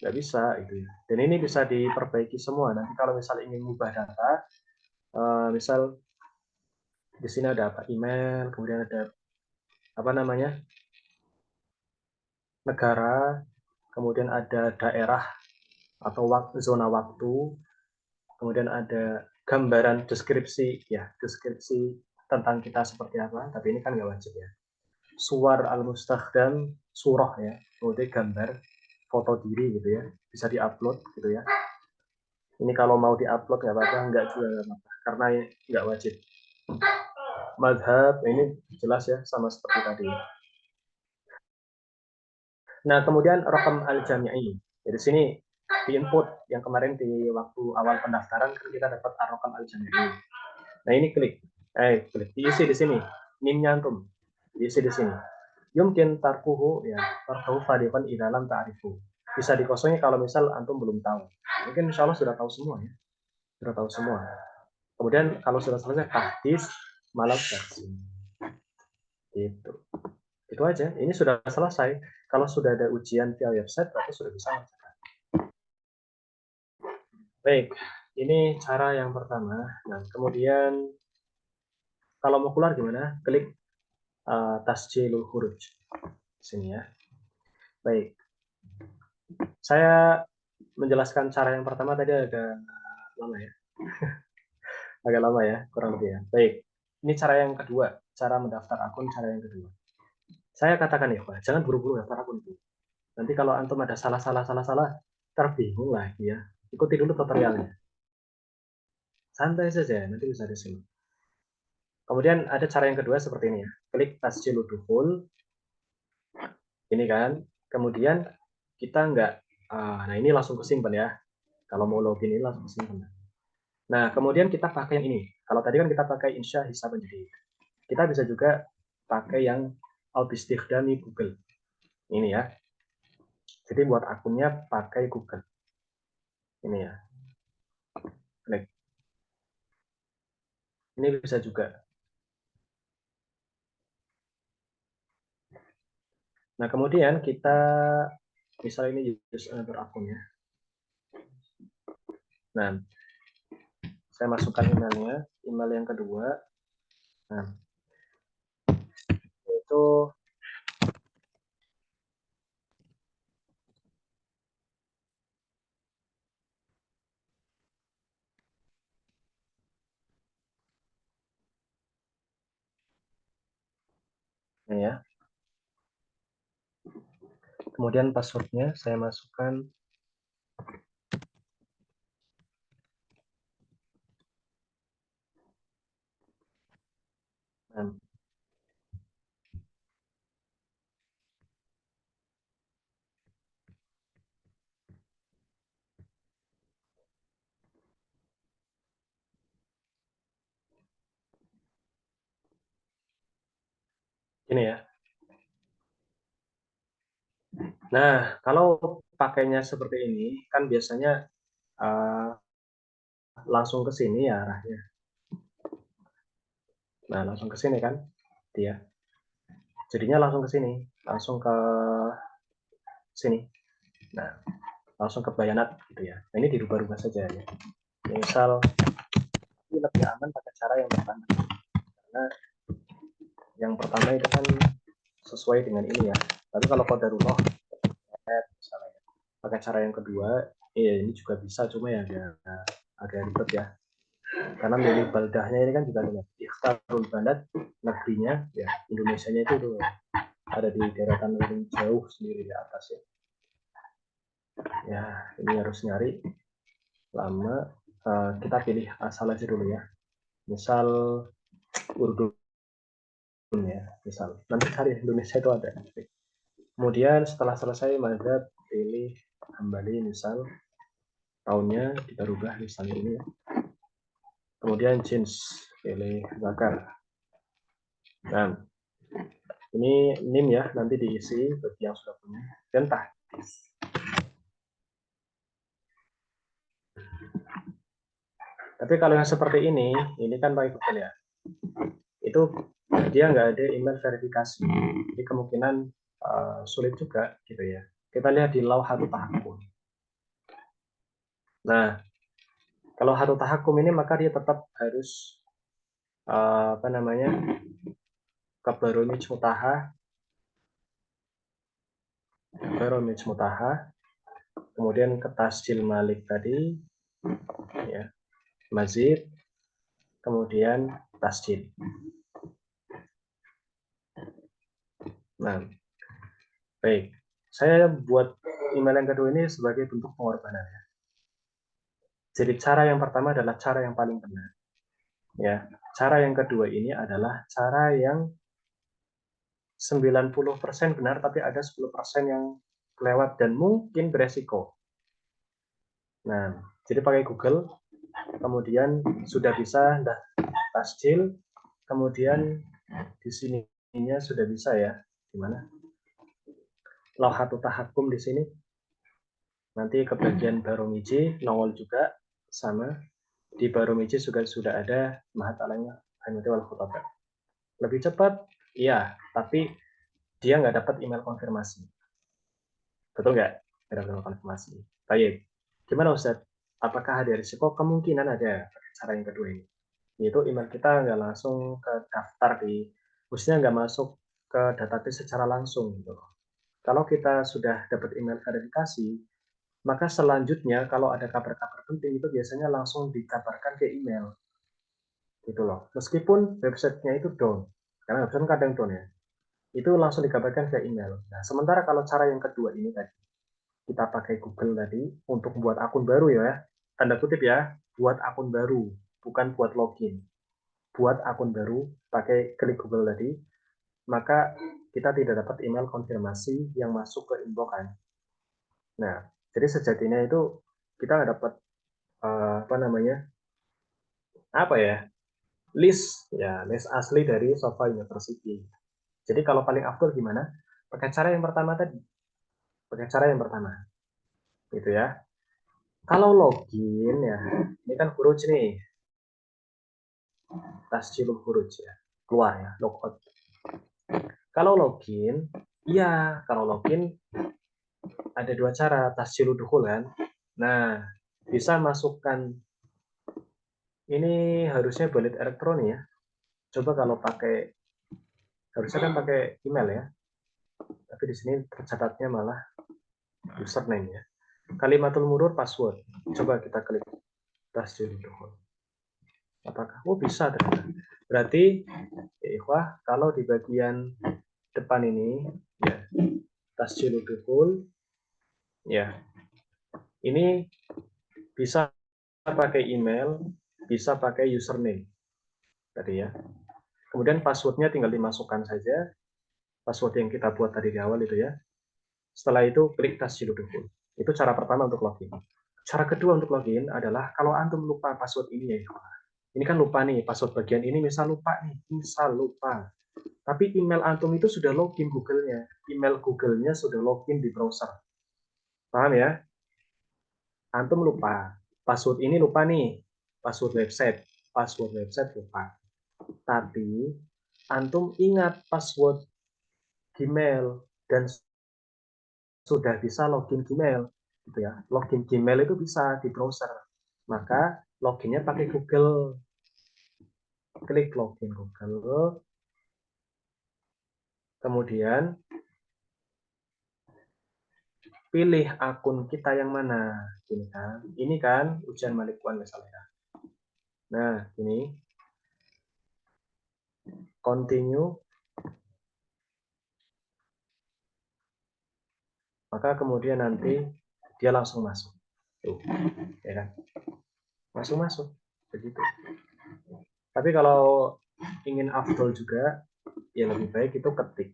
Nggak bisa itu ya. Dan ini bisa diperbaiki semua. Nanti kalau misal ingin mengubah data, misal di sini ada apa? Email, kemudian ada apa namanya? Negara, kemudian ada daerah atau zona waktu, kemudian ada gambaran deskripsi ya, deskripsi tentang kita seperti apa, tapi ini kan nggak wajib ya. Suwar al-mustakhdam, surah ya, kemudian gambar foto diri gitu ya, bisa diupload gitu ya. Ini kalau mau diupload nggak apa-apa, nggak juga nggak apa-apa, karena nggak wajib. Madhab ini jelas ya, sama seperti tadi. Nah, kemudian rokam al-jami'i. Jadi sini di input yang kemarin di waktu awal pendaftaran kan kita dapat rokam al-jami'i. Nah, ini klik diisi di sini. Nimnya antum diisi di sini. Yumkin tarkuhu ya, tarkuhu fadiqan idalam ta'rifu. Bisa dikosongi kalau misal antum belum tahu. Mungkin insya Allah sudah tahu semua ya. Sudah tahu semua. Kemudian kalau sudah selesai tahdis malam versi. Itu. Itu aja. Ini sudah selesai. Kalau sudah ada ujian via website, berarti sudah bisa mengerjakan. Baik, ini cara yang pertama. Nah, kemudian kalau mau keluar gimana? Klik tasjilul huruj. Sini ya. Baik. Saya menjelaskan cara yang pertama tadi agak lama ya. Agak lama ya, kurang lebih ya. Baik. Ini cara yang kedua, cara mendaftar akun cara yang kedua. Saya katakan ya, Pak, jangan buru-buru daftar akun itu. Nanti kalau antum ada salah-salah, terbingung lagi ya. Ikuti dulu tutorialnya. Santai saja, nanti bisa disimak. Kemudian ada cara yang kedua seperti ini ya. Klik tasjilul dukhul. Ini kan. Kemudian kita nggak, nah ini langsung kesimpan ya. Kalau mau login ini langsung kesimpan. Nah, kemudian kita pakai yang ini. Kalau tadi kan kita pakai insya hisab jadi. Kita bisa juga pakai yang Al-Istikhdami Google. Ini ya. Jadi buat akunnya pakai Google. Ini ya. Klik. Ini bisa juga. Nah, kemudian kita misalnya ini user akun ya. Nah, saya masukkan emailnya, email yang kedua. Nah, itu ini ya. Kemudian passwordnya saya masukkan. Nah, Ini ya. Nah, kalau pakainya seperti ini, kan biasanya langsung ke sini ya arahnya. Nah, langsung ke sini kan dia. Jadinya langsung ke sini, langsung ke sini. Nah, langsung ke bayanat gitu ya. Nah, ini dirubah-rubah saja ya. Misal ini lebih aman pakai cara yang pertama. Karena yang pertama itu kan sesuai dengan ini ya. Tapi kalau qadarullah misalnya pakai cara yang kedua, ini juga bisa, cuma ya agak ribet ya. Karena milih baldahnya ini kan juga dengan ikhtarul balad, negerinya ya Indonesianya itu ada di daratan paling jauh sendiri di atas ya. Ya, ini harus nyari lama. Kita pilih asal aja dulu ya. Misal Urdun ya, misal. Nanti cari Indonesia itu ada. Kemudian setelah selesai mazhab pilih Hambali misal, tahunnya kita rubah misalnya ini ya. Kemudian jeans pilih Zakar. Nah, ini NIM ya, nanti diisi bagi yang sudah punya. Dan tahdis. Tapi kalau yang seperti ini kan pakai Google ya. Itu dia nggak ada email verifikasi. Jadi kemungkinan sulit juga gitu ya. Kita lihat di Lauhatul Tahakkum. Nah, kalau Harut Tahakkum ini maka dia tetap harus apa namanya ke Baromij Mutaha, kemudian ke Tasjil Malik tadi, ya, Mazid, kemudian Tasjil. Nah, baik. Saya buat email yang kedua ini sebagai bentuk pengorbanan ya. Jadi cara yang pertama adalah cara yang paling benar. Ya, cara yang kedua ini adalah cara yang 90% benar tapi ada 10% yang lewat dan mungkin beresiko. Nah, jadi pakai Google, kemudian sudah bisa tasjil, kemudian di sininya sudah bisa ya. Gimana? Lauhatul Tahakkum di sini. Nanti ke bagian Baromiji nongol juga sama. Di Baromiji juga sudah ada Mahat alanya Hanati wal Khutabat. Lebih cepat, iya, tapi dia nggak dapat email konfirmasi. Betul nggak? Nggak dapat email konfirmasi. Baik. Gimana Ustaz? Apakah ada risiko? Kemungkinan ada cara yang kedua ini. Yaitu email kita nggak langsung ke daftar maksudnya nggak masuk ke database secara langsung gitu. Kalau kita sudah dapat email verifikasi, maka selanjutnya kalau ada kabar-kabar penting itu biasanya langsung dikabarkan ke email gitu loh. Meskipun websitenya itu down, karena website kadang down ya, itu langsung dikabarkan ke email. Nah, sementara kalau cara yang kedua ini tadi, kita pakai Google tadi untuk buat akun baru ya, tanda kutip ya, buat akun baru, bukan buat login. Buat akun baru, pakai klik Google tadi, maka kita tidak dapat email konfirmasi yang masuk ke inbox kan. Nah, jadi sejatinya itu kita nggak dapat apa namanya, apa ya, list asli dari Sofa University. Jadi kalau paling afdol gimana? Pakai cara yang pertama tadi, pakai cara yang pertama, gitu ya. Kalau login ya, ini kan Huruj nih, tasjilul Huruj ya, keluar ya, logout. Kalau login, iya, kalau login ada dua cara, tasjilul dukhul kan. Nah, bisa masukkan ini harusnya wallet elektronik ya. Coba kalau pakai, harusnya kan pakai email ya. Tapi di sini tercatatnya malah username ya. Kalimatul murur password. Coba kita klik tasjil dukhul. Apakah? Oh bisa ternyata. Berarti ya ikhwah, kalau di bagian depan ini ya tasjil dukhul ya. Ini bisa pakai email, bisa pakai username tadi ya. Kemudian passwordnya tinggal dimasukkan saja, password yang kita buat tadi di awal itu ya. Setelah itu klik tasjil dukhul. Itu cara pertama untuk login. Cara kedua untuk login adalah kalau antum lupa password ini ya, ini kan lupa nih password bagian ini, misal lupa nih, misal lupa. Tapi email antum itu sudah login Google-nya. Email Google-nya sudah login di browser. Paham ya? Antum lupa. Password ini lupa nih. Password website. Password website lupa. Tapi antum ingat password Gmail dan sudah bisa login Gmail. Gitu ya. Login Gmail itu bisa di browser. Maka loginnya pakai Google. Klik login Google. Kemudian pilih akun kita yang mana. Ini kan ujian Malik Wan misalnya. Nah, ini continue. Maka kemudian nanti dia langsung masuk. Tuh, ya kan? Masuk-masuk. Begitu. Tapi kalau ingin afdol juga, ya lebih baik itu ketik.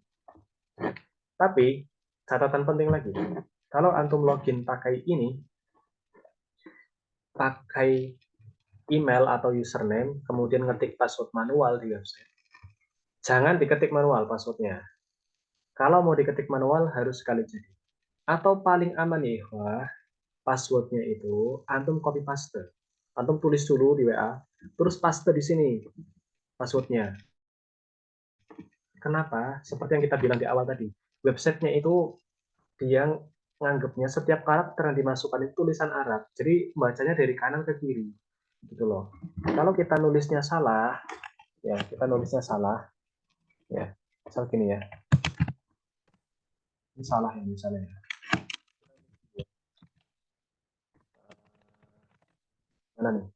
Tapi catatan penting lagi, kalau antum login pakai ini, pakai email atau username, kemudian ngetik password manual di website, jangan diketik manual passwordnya. Kalau mau diketik manual harus sekali jadi. Atau paling aman nih, wah, passwordnya itu antum copy paste. Antum tulis dulu di WA, terus paste di sini passwordnya. Kenapa? Seperti yang kita bilang di awal tadi, websitenya itu dia nganggapnya setiap karakter yang dimasukkan itu tulisan Arab. Jadi bacanya dari kanan ke kiri. Gitu loh. Kalau kita nulisnya salah, ya kita nulisnya salah, ya misal gini ya, ini salah ya misalnya. Mana nih?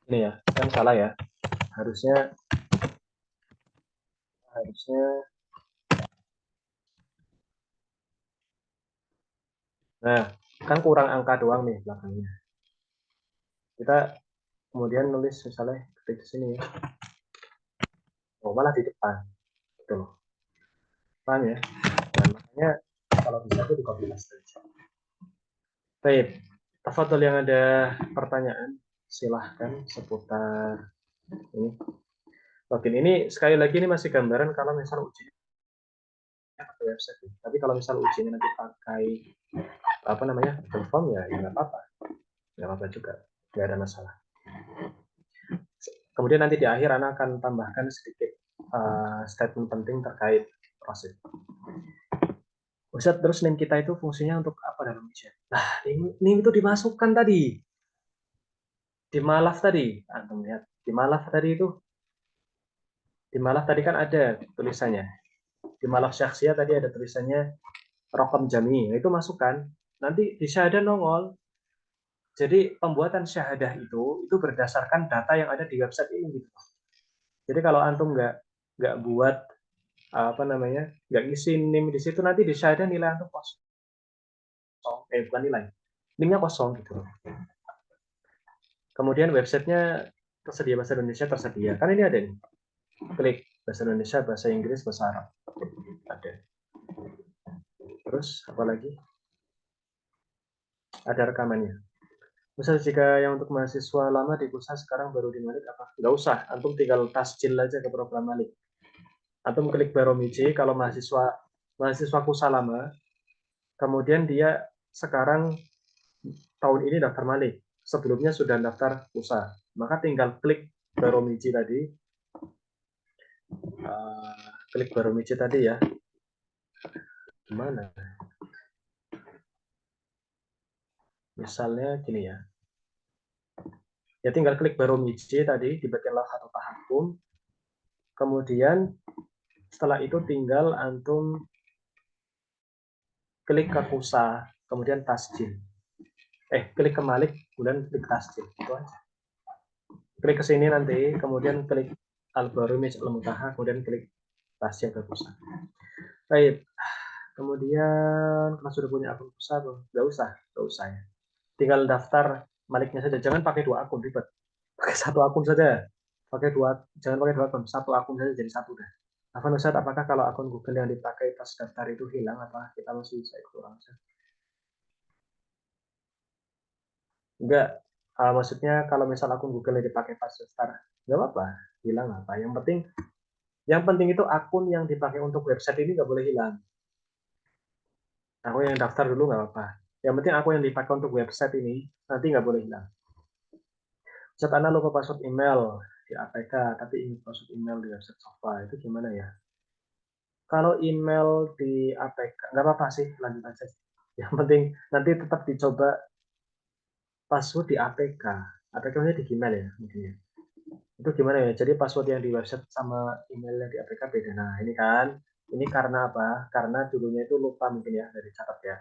Ini ya, kan salah ya. Harusnya harusnya nah, kan kurang angka doang nih belakangnya. Kita kemudian nulis misalnya ketik di sini ya. Oh, malah di depan. Gitu loh. Paham ya? Nah, makanya kalau bisa itu di copy paste aja. Baik, tafadhol yang ada pertanyaan silahkan seputar ini. Login ini sekali lagi ini masih gambaran kalau misal ujinya pakai website. Tapi kalau misal ujinya nanti pakai apa namanya telepon ya nggak apa-apa, nggak apa-apa juga, nggak ada masalah. Kemudian nanti di akhir Anda akan tambahkan sedikit statement penting terkait proses. Ustadz, terus name kita itu fungsinya untuk apa dalam ujian? Nah, name itu dimasukkan tadi di malaf tadi. Antum lihat di malaf tadi itu, di malaf tadi kan ada tulisannya. Di malaf syakhsiyah tadi ada tulisannya rokam jami. Nah, itu masukkan. Nanti di syahadah nongol. Jadi pembuatan syahadah itu berdasarkan data yang ada di website ini. Gitu. Jadi kalau antum nggak buat apa namanya, nggak ngisi NIM di situ, nanti di syahadah nilai antum kosong. Bukan nilai, NIM-nya kosong gitu. Kemudian websitenya tersedia bahasa Indonesia, tersedia. Kan ini ada nih. Klik bahasa Indonesia, bahasa Inggris, bahasa Arab. Ada. Terus apa lagi? Ada rekamannya. Misal jika yang untuk mahasiswa lama di Kusa sekarang baru di Malik apa? Nggak usah, antum tinggal tasjil aja ke program Malik. Antum klik Baromiji kalau mahasiswa Kusa lama, kemudian dia sekarang tahun ini daftar Malik. Sebelumnya sudah daftar Kusa. Maka tinggal klik Baromiji tadi. Klik Baromiji tadi ya. Gimana? Misalnya gini ya. Ya tinggal klik Baromiji tadi di bagian atau tahakum. Kemudian setelah itu tinggal antum klik ke Kusa, kemudian tasjil. Klik ke Malik, kemudian klik tasjil. Itu aja. Klik ke sini nanti, kemudian klik Al-Baromij Al-Muntaha, kemudian klik tasjil ke Kusa. Baik. Kemudian kalau sudah punya akun Kusa, nggak usah ya. Tinggal daftar Maliknya saja. Jangan pakai 2 akun, ribet. Pakai 1 akun saja. Jangan pakai 2 akun, 1 akun saja jadi 1 dah. Afan Ustaz, apakah kalau akun Google yang dipakai pas daftar itu hilang, apa kita masih bisa ikut orang? Enggak. Maksudnya kalau misal akun Google dipakai pas daftar, nggak apa-apa, hilang apa. Yang penting itu akun yang dipakai untuk website ini nggak boleh hilang. Aku yang daftar dulu nggak apa-apa. Yang penting aku yang dipakai untuk website ini nanti nggak boleh hilang. Saat Anda lupa password email di APK, tapi ingin password email di website Sofa, itu gimana ya? Kalau email di APK, nggak apa-apa sih, lanjut aja. Yang penting nanti tetap dicoba password di APK. APK-nya di Gmail ya, mungkin ya. Itu gimana ya? Jadi password yang di website sama emailnya di APK beda. Nah, ini kan, ini karena apa? Karena dulunya itu lupa mungkin ya, dari catat ya.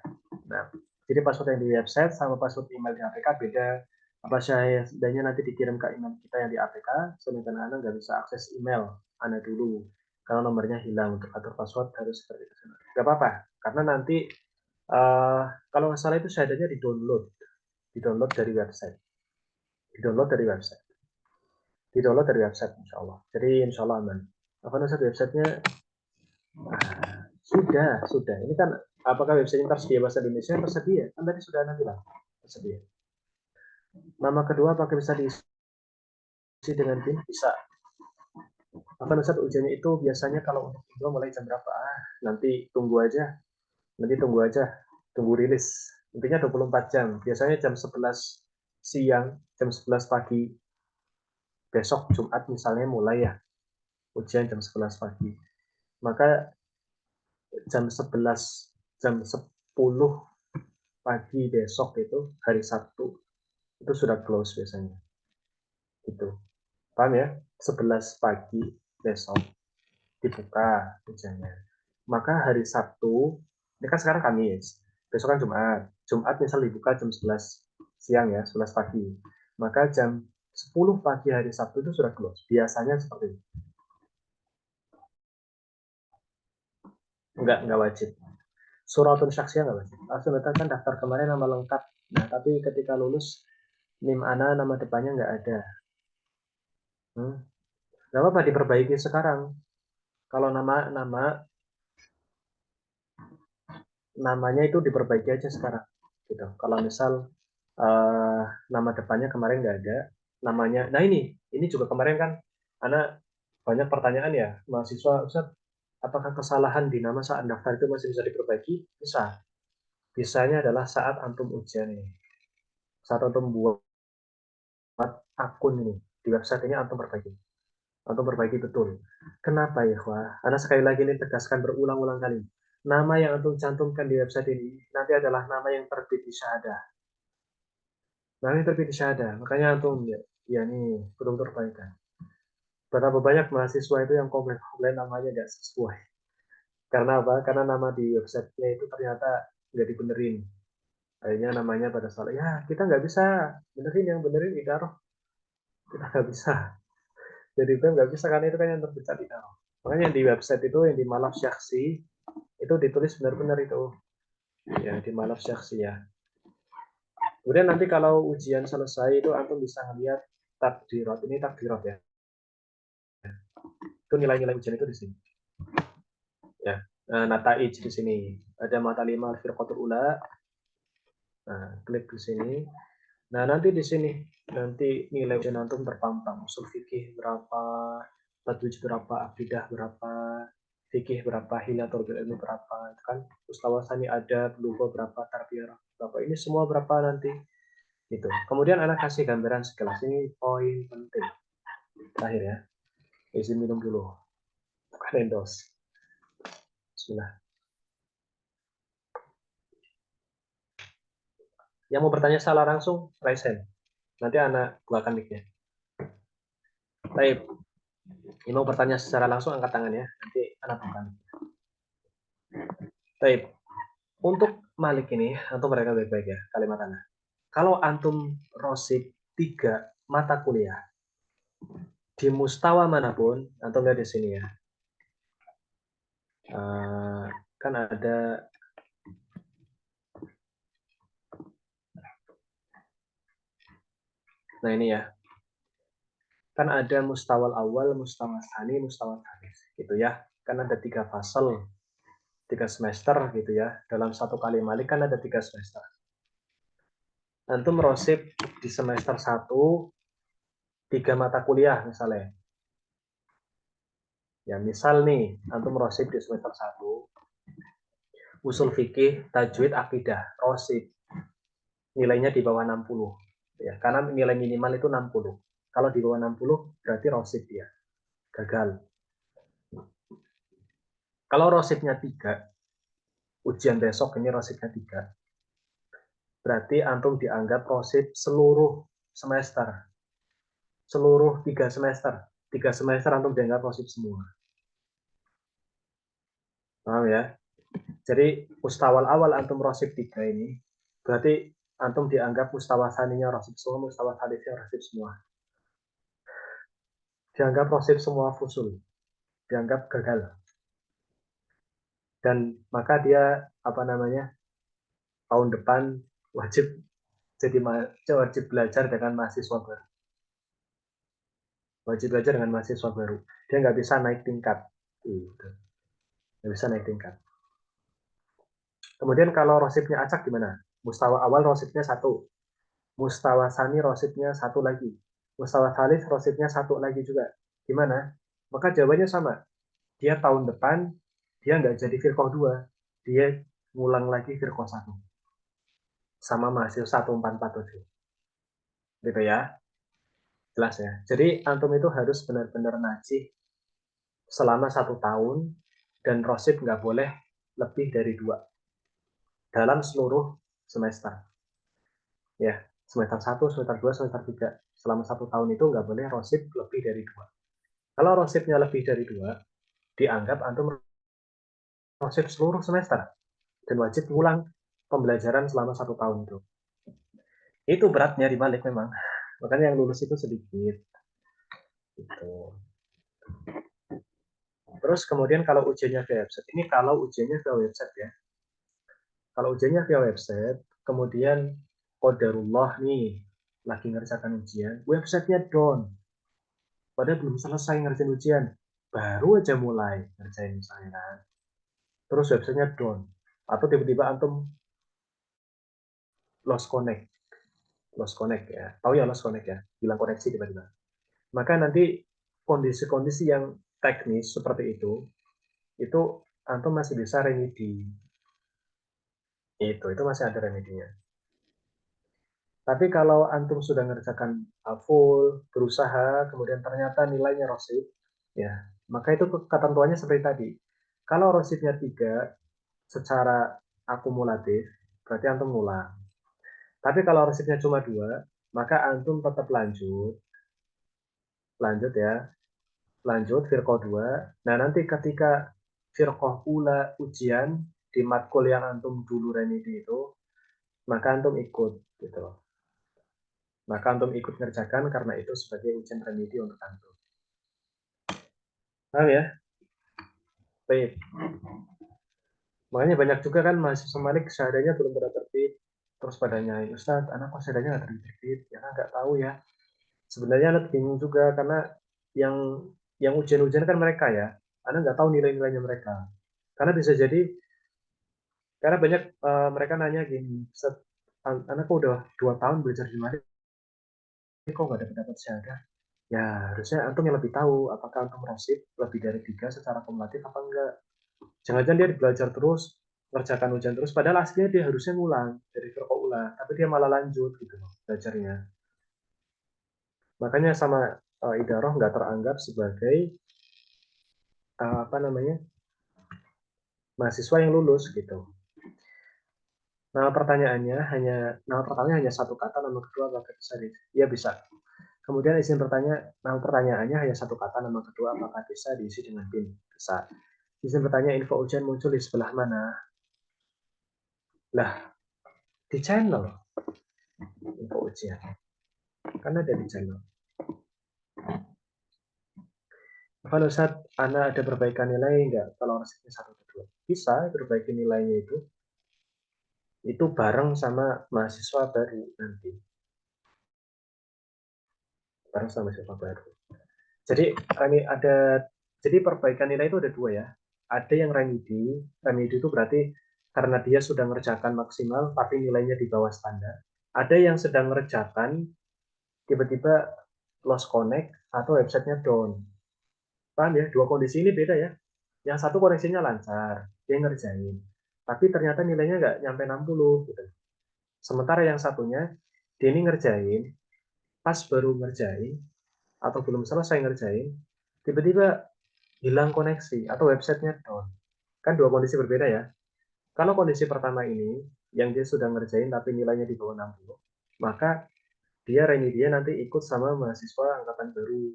Nah, jadi password yang di website sama password email di APK beda. Apa seandainya nanti dikirim ke email kita yang di APK, sedangkan Anda nggak bisa akses email Anda dulu. Kalau nomornya hilang, untuk atur password harus seperti itu. Nggak apa-apa, karena nanti kalau nggak salah itu syahadahnya di-download dari website. Di-download dari website. Di-download dari website, insya Allah. Jadi insya Allah aman. Apa namanya websitenya? Sudah. Ini kan apakah websitenya tersedia bahasa Indonesia? Tersedia. Kan tadi sudah Anda bilang tersedia. Nama kedua apakah bisa diisi dengan PIN? Bisa. Apa namanya ujiannya itu biasanya kalau untuk Indo mulai jam berapa? Nanti tunggu aja. Tunggu rilis. Intinya 24 jam. Biasanya jam 11 siang, jam 11 pagi. Besok Jumat misalnya mulai ya. Ujian jam 11 pagi. Maka jam 11, jam 10 pagi besok itu hari Sabtu itu sudah close biasanya. Gitu. Paham ya? 11 pagi besok dibuka ujiannya. Maka hari Sabtu, ini kan sekarang Kamis, besok kan Jumat. Jumat misal dibuka jam 11 siang ya, 11 pagi. Maka jam 10 pagi hari Sabtu itu sudah close. Biasanya seperti itu. Enggak wajib. Suratun syaksiyah nggak wajib. Langsung letakkan daftar kemarin nama lengkap. Nah, tapi ketika lulus, NIM Ana nama depannya nggak ada. Nggak apa-apa diperbaiki sekarang. Kalau namanya itu diperbaiki aja sekarang. Gitu. Kalau misal nama depannya kemarin nggak ada, namanya. Nah ini juga kemarin kan, anak banyak pertanyaan ya, mahasiswa, Ustaz, apakah kesalahan di nama saat daftar itu masih bisa diperbaiki? Bisa. Bisanya adalah saat antum ujian ini. Saat antum buat akun ini di website ini antum perbaiki. Antum perbaiki betul. Kenapa ya, Wah? Karena sekali lagi ini tegaskan berulang-ulang kali. Nama yang antum cantumkan di website ini nanti adalah nama yang terbit di syahadah. Nama yang terbit di syahadah. Makanya antum ya ini belum perbaikan. Berapa banyak mahasiswa itu yang komplain namanya nggak sesuai. Karena apa? Karena nama di websitenya itu ternyata nggak dibenerin. Akhirnya namanya pada salah. Ya, kita nggak bisa benerin, yang benerin idaroh. Kita nggak bisa. Jadi itu nggak bisa, karena itu kan yang terbit di idaroh. Makanya di website itu yang di Malaf Syaksi itu ditulis benar-benar itu. Ya, di Malaf Syaksi ya. Kemudian nanti kalau ujian selesai itu antum bisa ngeliat takdirat. Ini takdirat ya. Itu nilai-nilai ujian itu di sini. Ya. Nah, nataij di sini. Ada mata 5 firqatul ula. Nah, klik di sini. Nah, nanti di sini nanti nilai ujian antum terpampang. Usul fikih berapa, tajwid berapa, akidah berapa, fikih berapa, hilatul ilmu berapa, itu kan. Ustawasani ada, lugo berapa, tarbiyah berapa. Ini semua berapa nanti. Gitu. Kemudian anak kasih gambaran sekelas, ini poin penting. Terakhir ya. Izin minum dulu. Bukan endorse. Bismillah. Yang mau bertanya salah langsung, raise hand. Nanti anak bukakan mic-nya. Baik. Yang mau bertanya secara langsung angkat tangan ya. Nanti anak bukan. Baik. Untuk Malik ini, antum mereka baik-baik ya, kalimat anak. Kalau antum rosik 3 mata kuliah di mustawa manapun, antum lihat di sini ya. Kan ada nah ini ya. Kan ada mustawal awal, mustawal tsani, mustawal tsalits gitu ya. Kan ada 3 fasal, 3 semester gitu ya. Dalam satu kali Malik kan ada 3 semester. antum rosip di semester 1 3 mata kuliah misalnya. Ya, misal nih, antum rosip di semester 1 usul fikih, tajwid, akidah, rosip. Nilainya di bawah 60. Ya, karena nilai minimal itu 60. Kalau di bawah 60 berarti rosip dia. Gagal. Kalau rosipnya 3, ujian besok ini rosipnya 3. Berarti antum dianggap rosip seluruh semester. Seluruh 3 semester. 3 semester antum dianggap rosip semua. Paham ya? Jadi mustawal awal antum rosip 3 ini, berarti antum dianggap mustawa saninya rosip semua, mustawa halisnya rosip semua. Dianggap rosip semua fusul. Dianggap gagal. Dan maka dia, apa namanya, tahun depan wajib wajib belajar dengan mahasiswa baru. Wajib belajar dengan mahasiswa baru. Dia nggak bisa naik tingkat. Gitu. Nggak bisa naik tingkat. Kemudian kalau rosipnya acak gimana? Mustawa awal rosipnya 1. Mustawa sani rosipnya 1 lagi. Mustawa salis rosipnya 1 lagi juga. Gimana? Maka jawabannya sama. Dia tahun depan, dia nggak jadi firqoh 2. Dia ngulang lagi firqoh 1. Sama mahasiswa 1447. Gitu ya. Jelas ya. Jadi antum itu harus benar-benar najih selama 1 tahun dan rosip nggak boleh lebih dari 2 dalam seluruh semester. Ya, semester 1, semester 2, semester 3. Selama 1 tahun itu nggak boleh rosip lebih dari 2. Kalau rosipnya lebih dari 2, dianggap antum rosip seluruh semester dan wajib ngulang pembelajaran selama 1 tahun itu. Itu beratnya di balik memang. Makanya yang lulus itu sedikit. Gitu. Terus kemudian kalau ujiannya via website, ini kalau ujiannya via website ya. Kalau ujiannya via website, kemudian qadarullah nih, lagi ngerjakan ujian, websitenya down. Padahal belum selesai ngerjain ujian. Baru aja mulai ngerjain misalnya kan. Terus websitenya down. Atau tiba-tiba antum lost connect. Lost connect ya. Tahu ya lost connect ya. Hilang koneksi tiba-tiba. Maka nanti kondisi-kondisi yang teknis seperti itu antum masih bisa remedi. Itu masih ada remedinya. Tapi kalau antum sudah ngerjakan full, berusaha, kemudian ternyata nilainya rosip, ya, maka itu ketentuannya seperti tadi. Kalau rosipnya 3 secara akumulatif, berarti antum ngulang. Tapi kalau rosipnya cuma 2, maka antum tetap lanjut ya, lanjut firqoh 2. Nah, nanti ketika firqoh ula ujian di matkul yang antum dulu remedi itu, maka antum ikut gitu. Maka antum ikut ngerjakan karena itu sebagai ujian remedi untuk antum. Paham ya? Baik. Makanya banyak juga kan mahasiswa Malik syahadanya belum pada terbit. Terus pada nyai, Ustaz, anak kok syahadanya nggak terbit? Ya kan nggak tahu ya. Sebenarnya anak bingung juga karena yang ujian-ujian kan mereka ya. Anak nggak tahu nilai-nilainya mereka. Karena bisa jadi, karena banyak mereka nanya gini, anak kok udah 2 tahun belajar di Malik, kok nggak dapat syahadah? Ya, harusnya antum yang lebih tahu apakah antum rosip lebih dari 3 secara kumulatif apa enggak. Jangan-jangan dia belajar terus, ngerjakan ujian terus, padahal aslinya dia harusnya ngulang dari firqah ulang, tapi dia malah lanjut gitu loh belajarnya. Makanya sama idaroh nggak teranggap sebagai apa namanya mahasiswa yang lulus gitu. Nama pertanyaannya hanya 1 kata, nama kedua apakah bisa diisi? Ya bisa. Kemudian nama pertanyaannya hanya 1 kata, nama kedua apakah bisa diisi dengan pin? Bisa. Izin bertanya, info ujian muncul di sebelah mana? Lah, di channel info ujian. Kan ada di channel. Kalau saat Anda ada perbaikan nilai enggak? Kalau resepnya 1 ke 2. Bisa perbaiki nilainya itu bareng sama mahasiswa baru nanti. Bareng sama mahasiswa baru. Jadi jadi perbaikan nilai itu ada 2 ya. Ada yang remedi itu berarti karena dia sudah mengerjakan maksimal tapi nilainya di bawah standar. Ada yang sedang ngerjakan, tiba-tiba lost connect atau websitenya down. Paham ya? Dua kondisi ini beda ya. Yang satu koneksinya lancar, dia ngerjain. Tapi ternyata nilainya nggak nyampe 60 gitu. Sementara yang satunya, dia ini ngerjain, pas baru ngerjain, atau belum selesai ngerjain, tiba-tiba hilang koneksi atau websitenya down. Kan dua kondisi berbeda ya. Kalau kondisi pertama ini, yang dia sudah ngerjain tapi nilainya di bawah 60, maka dia remedia nanti ikut sama mahasiswa angkatan baru.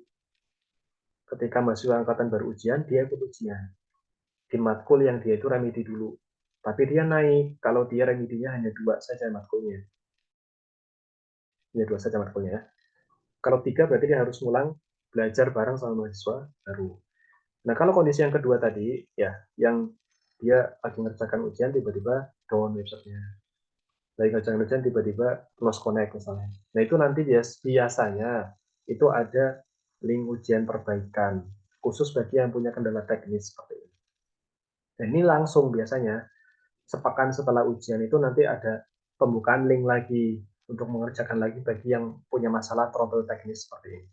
Ketika mahasiswa angkatan baru ujian, dia ikut ujian. Di matkul yang dia itu remedi dulu. Tapi dia naik kalau dia remedinya hanya dua saja matkulnya. Hanya dua saja matkulnya. Kalau tiga berarti dia harus ngulang belajar bareng sama mahasiswa baru. Nah kalau kondisi yang kedua tadi, ya yang dia lagi ngerjakan ujian tiba-tiba down websitenya. Lagi ngerjakan ujian tiba-tiba lost connect misalnya. Nah itu nanti biasanya itu ada link ujian perbaikan khusus bagi yang punya kendala teknis seperti ini. Dan ini langsung biasanya sepekan setelah ujian itu nanti ada pembukaan link lagi untuk mengerjakan lagi bagi yang punya masalah trouble teknis seperti ini.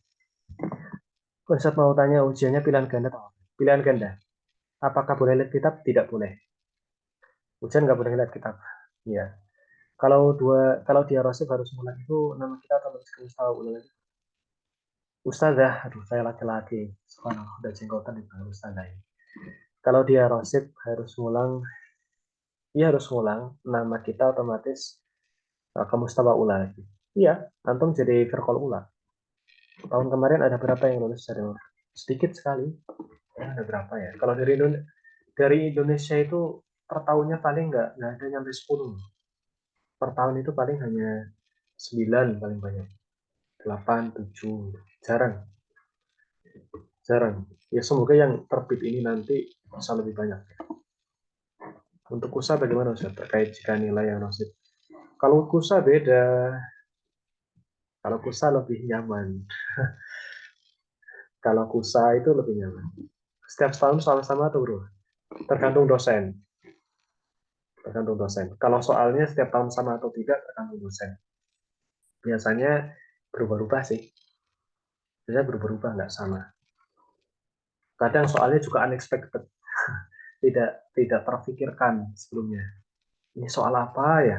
Ustaz mau tanya ujiannya pilihan ganda atau pilihan ganda? Apakah boleh lihat kitab? Tidak boleh. Ujian nggak boleh lihat kitab. Iya. Kalau dia rosif harus mulai itu nama kita otomatis harus tahu ulang lagi. Ustazah, aduh saya laki-laki. Sekarang udah jenggotan di bawah ustazah ini. Kalau dia rosif harus ngulang, dia harus ngulang nama kita otomatis ke mustawa ula lagi. Iya, antum jadi verkol ula. Tahun kemarin ada berapa yang lulus dari sedikit sekali. Ya, ada berapa ya? Kalau dari Indonesia itu per tahunnya paling nggak ada nyampe 10. Per tahun itu paling hanya 9 paling banyak. 8, 7. Jarang. Jarang. Ya semoga yang terbit ini nanti bisa lebih banyak. Untuk kusa bagaimana Ustaz terkait jika nilai yang nasib? Kalau kusa beda. Kalau kusa lebih nyaman. Kalau kusa itu lebih nyaman. Setiap tahun sama-sama atau bro? Tergantung dosen. Tergantung dosen. Kalau soalnya setiap tahun sama atau tidak tergantung dosen. Biasanya berubah-ubah sih. Biasanya berubah-ubah nggak sama. Kadang soalnya juga unexpected. Tidak terfikirkan sebelumnya. Ini soal apa ya?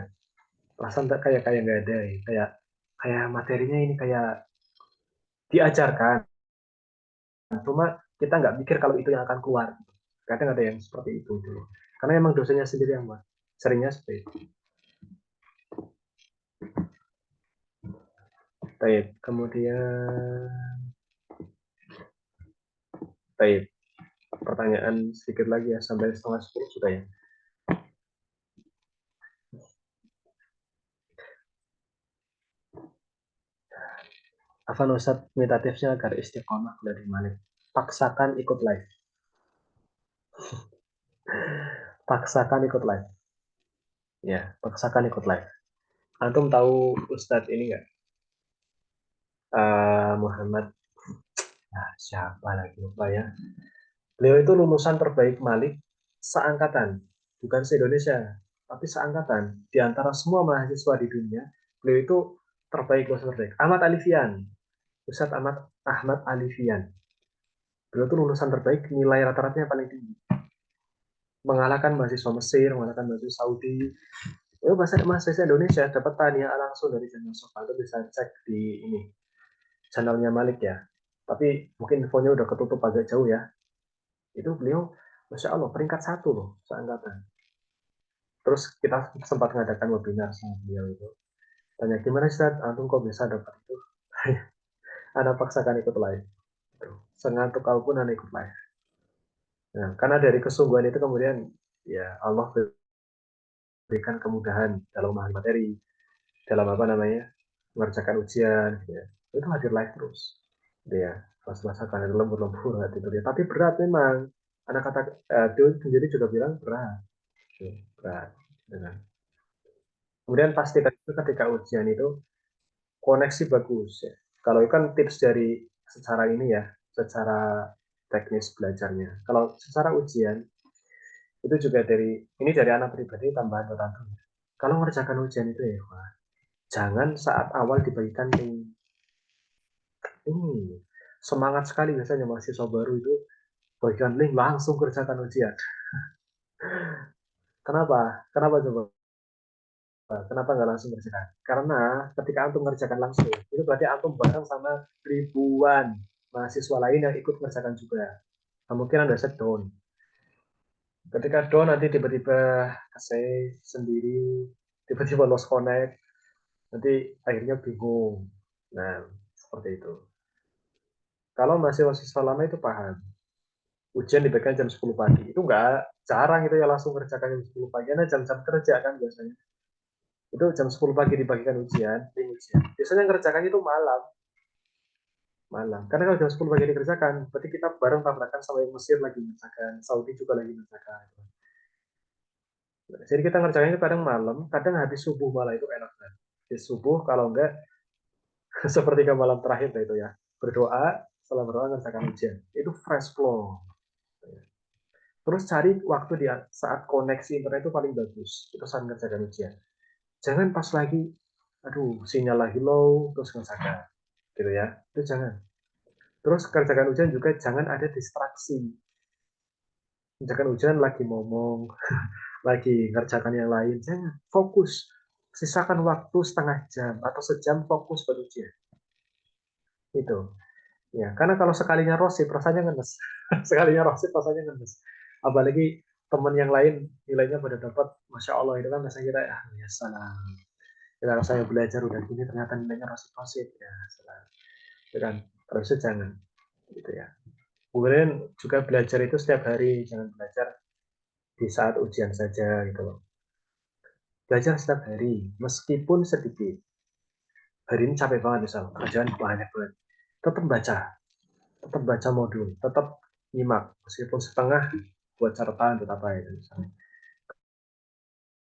Perasaan kayak nggak ada ya. Kayak materinya ini kayak diajarkan. Cuma kita nggak mikir kalau itu yang akan keluar. Kadang ada yang seperti itu dulu. Karena emang dosennya sendiri yang buat. Seringnya seperti itu. Baik, kemudian baik, pertanyaan sedikit lagi ya sampai setengah 10 sudah ya. Afan Ustadz minta tipsnya agar istiqomah dari Malik. Paksakan ikut live. Paksakan ikut live. Ya, paksakan ikut live. Antum tahu Ustadz ini nggak? Muhammad, siapa lagi lupa ya. Beliau itu lulusan terbaik Malik seangkatan, bukan se-Indonesia, tapi seangkatan. Di antara semua mahasiswa di dunia, beliau itu terbaik lulusan terbaik. Ahmad Alifian, Ustadz Ahmad Alifian. Beliau itu lulusan terbaik, nilai rata-ratanya paling tinggi. Mengalahkan mahasiswa Mesir, mengalahkan mahasiswa Saudi. Itu mahasiswa Indonesia dapat tanya langsung dari channel Sofa. Itu bisa cek di ini channelnya Malik ya. Tapi mungkin infonya udah ketutup agak jauh ya. Itu beliau, Masya Allah, peringkat 1 loh, seangkatan. Terus kita sempat mengadakan webinar sama beliau itu. Tanya, gimana Ustaz, antum kok bisa dapat itu? Anda paksakan ikut live. Sengantuk pun Anda ikut live. Nah, karena dari kesungguhan itu kemudian ya Allah berikan kemudahan dalam memahami materi, dalam apa namanya, mengerjakan ujian, gitu ya. Itu hadir live terus. Gitu ya, masa-masa kan itu lembur-lembur itu dia. Tapi berat memang. Anak kata dia sendiri juga bilang berat. Berat. Dengan. Kemudian pastikan itu ketika ujian itu koneksi bagus ya. Kalau itu kan tips dari secara ini ya, secara teknis belajarnya. Kalau secara ujian itu juga dari ini dari anak pribadi tambahan orang tua. Kalau mengerjakan ujian itu ya, Pak, Jangan saat awal dibagikan link. Semangat sekali biasanya mahasiswa baru itu bagikan link langsung kerjakan ujian. Kenapa? Kenapa coba? Kenapa nggak langsung kerjakan? Karena ketika antum ngerjakan langsung, itu berarti antum bareng sama ribuan mahasiswa lain yang ikut ngerjakan juga. Kemungkinan ada down. Ketika down nanti tiba-tiba saya sendiri, tiba-tiba lost connect, nanti akhirnya bingung. Nah, seperti itu. Kalau masih mahasiswa lama itu paham. Ujian diberikan jam 10 pagi. Itu nggak jarang itu ya langsung kerjakan jam 10 pagi. Karena jam-jam kerja kan biasanya. Itu jam 10 pagi dibagikan ujian, ujian. Biasanya ngerjakan itu malam. Malam. Karena kalau jam 10 pagi dikerjakan, berarti kita bareng tabrakan sama yang Mesir lagi ngerjakan, Saudi juga lagi ngerjakan. Jadi kita ngerjakan itu kadang malam, kadang habis subuh malah itu enak kan. Habis subuh kalau enggak sepertiga malam terakhir itu ya. Berdoa, setelah berdoa ngerjakan ujian. Itu fresh flow. Terus cari waktu di saat koneksi internet itu paling bagus. Itu saat ngerjakan ujian. Jangan pas lagi, aduh sinyal lagi low, terus ngerjakan. Gitu ya. Itu jangan. Terus kerjakan ujian juga jangan ada distraksi. Kerjakan ujian lagi ngomong, lagi ngerjakan yang lain. Jangan. Fokus. Sisakan waktu setengah jam atau sejam fokus pada ujian. Itu. Ya, karena kalau sekalinya rosip rasanya ngenes. Sekalinya rosip rasanya ngenes. Apalagi teman yang lain nilainya pada dapat, masya Allah itu kan rasanya kita ya salah. Kita saya belajar udah gini ternyata nilainya rosip-rosip ya salah. Itu kan terusnya jangan gitu ya. Kemudian juga belajar itu setiap hari, jangan belajar di saat ujian saja gitu loh. Belajar setiap hari meskipun sedikit. Hari ini capek banget misal kerjaan banyak banget. Tetap baca modul, tetap nyimak meskipun setengah buat catatan tetap apa itu misalnya.